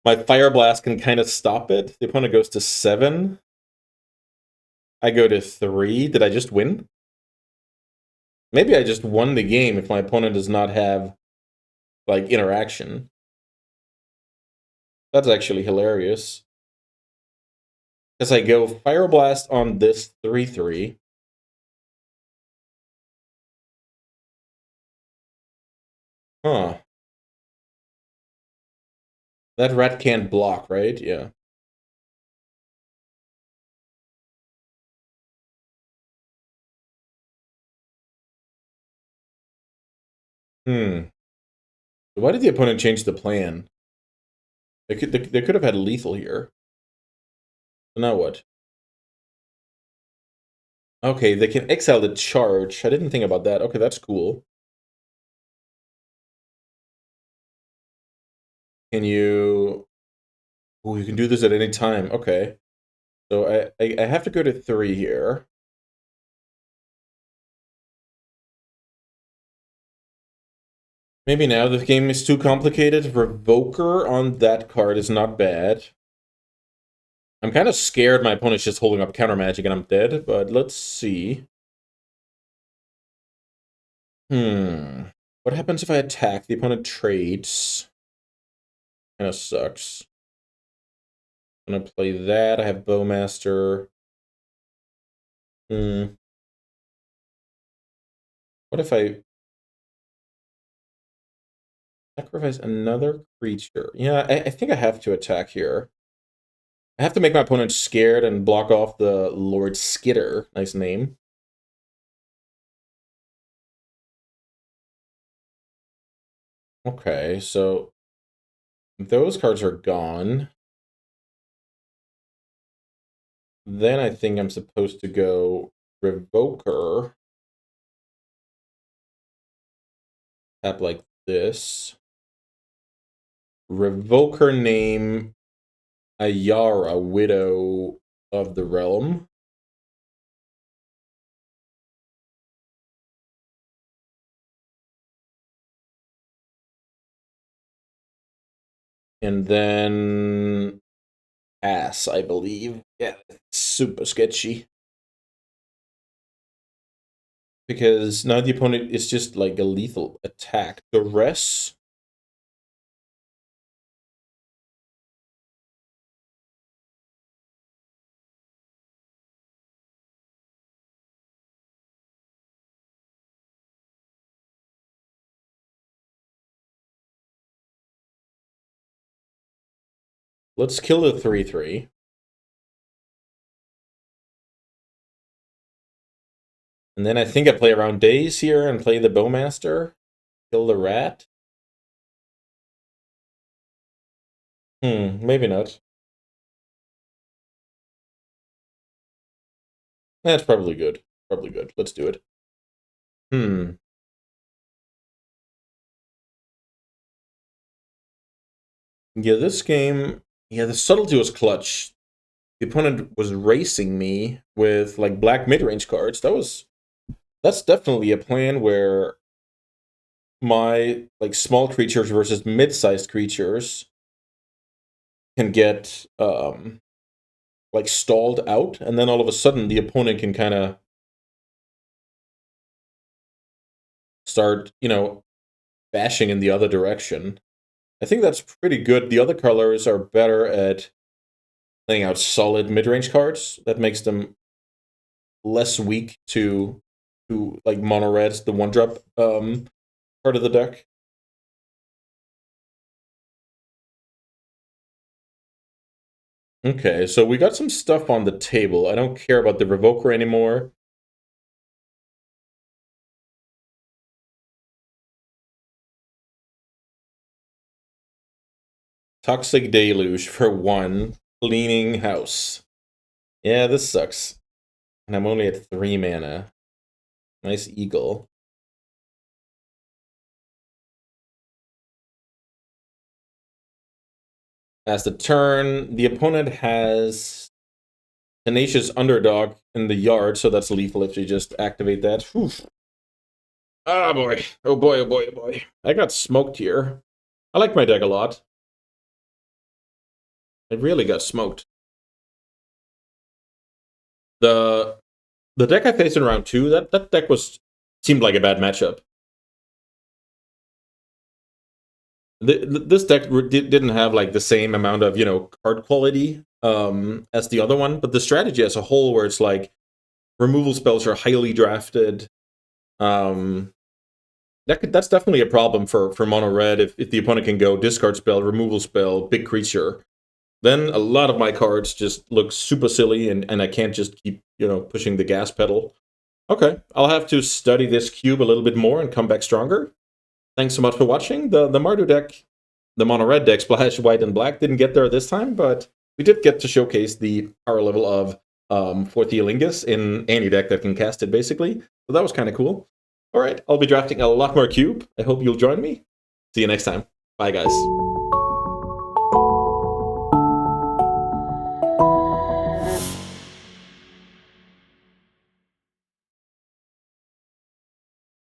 my Fire Blast can kind of stop it. The opponent goes to 7. I go to 3. Did I just win? Maybe I just won the game if my opponent does not have, like, interaction. That's actually hilarious. Because I go Fire Blast on this 3/3. Huh. That rat can't block, right? Yeah. Hmm. Why did the opponent change the plan? They could have had lethal here. So now what? Okay, they can exile the charge. I didn't think about that. Okay, that's cool. Can you... Oh, you can do this at any time. Okay. So I have to go to 3 here. Maybe now the game is too complicated. Revoker on that card is not bad. I'm kind of scared my opponent's just holding up counter magic and I'm dead, but let's see. What happens if I attack? The opponent trades. Kind of sucks. I'm gonna play that. I have Bowmaster. What if I sacrifice another creature? Yeah, I think I have to attack here. I have to make my opponent scared and block off the Lord Skitter. Nice name. Okay, so those cards are gone. Then I think I'm supposed to go Revoker. Tap like this. Revoker name Ayara, Widow of the Realm. And then pass, I believe. Yeah, it's super sketchy. Because now the opponent is just like a lethal attack. The rest... Let's kill the 3/3. And then I think I play around days here and play the Bowmaster. Kill the rat. Maybe not. That's probably good. Probably good. Let's do it. Yeah, this game... Yeah, the subtlety was clutch. The opponent was racing me with, like, black mid-range cards. That's definitely a plan where my, like, small creatures versus mid-sized creatures can get, like, stalled out, and then all of a sudden the opponent can kind of start, bashing in the other direction. I think that's pretty good. The other colors are better at laying out solid mid-range cards. That makes them less weak to like mono reds, the 1-drop part of the deck. Okay, so we got some stuff on the table. I don't care about the Revoker anymore. Toxic Deluge for 1. Cleaning House. Yeah, this sucks. And I'm only at 3 mana. Nice eagle. As the turn, the opponent has Tenacious Underdog in the yard, so that's lethal if you just activate that. Whew. Ah, boy. Oh, boy, oh, boy, oh, boy. I got smoked here. I like my deck a lot. I really got smoked. The deck I faced in round 2, that deck seemed like a bad matchup. This deck didn't have like the same amount of card quality as the other one, but the strategy as a whole, where it's like removal spells are highly drafted. That's definitely a problem for mono red. If the opponent can go discard spell, removal spell, big creature, then a lot of my cards just look super silly, and I can't just keep pushing the gas pedal. Okay, I'll have to study this cube a little bit more and come back stronger. Thanks so much for watching. The Mardu deck, the mono red deck, splash white and black, didn't get there this time, but we did get to showcase the power level of Fortheolingus in any deck that can cast it, basically. So that was kind of cool. All right, I'll be drafting a lot more cube. I hope you'll join me. See you next time. Bye, guys.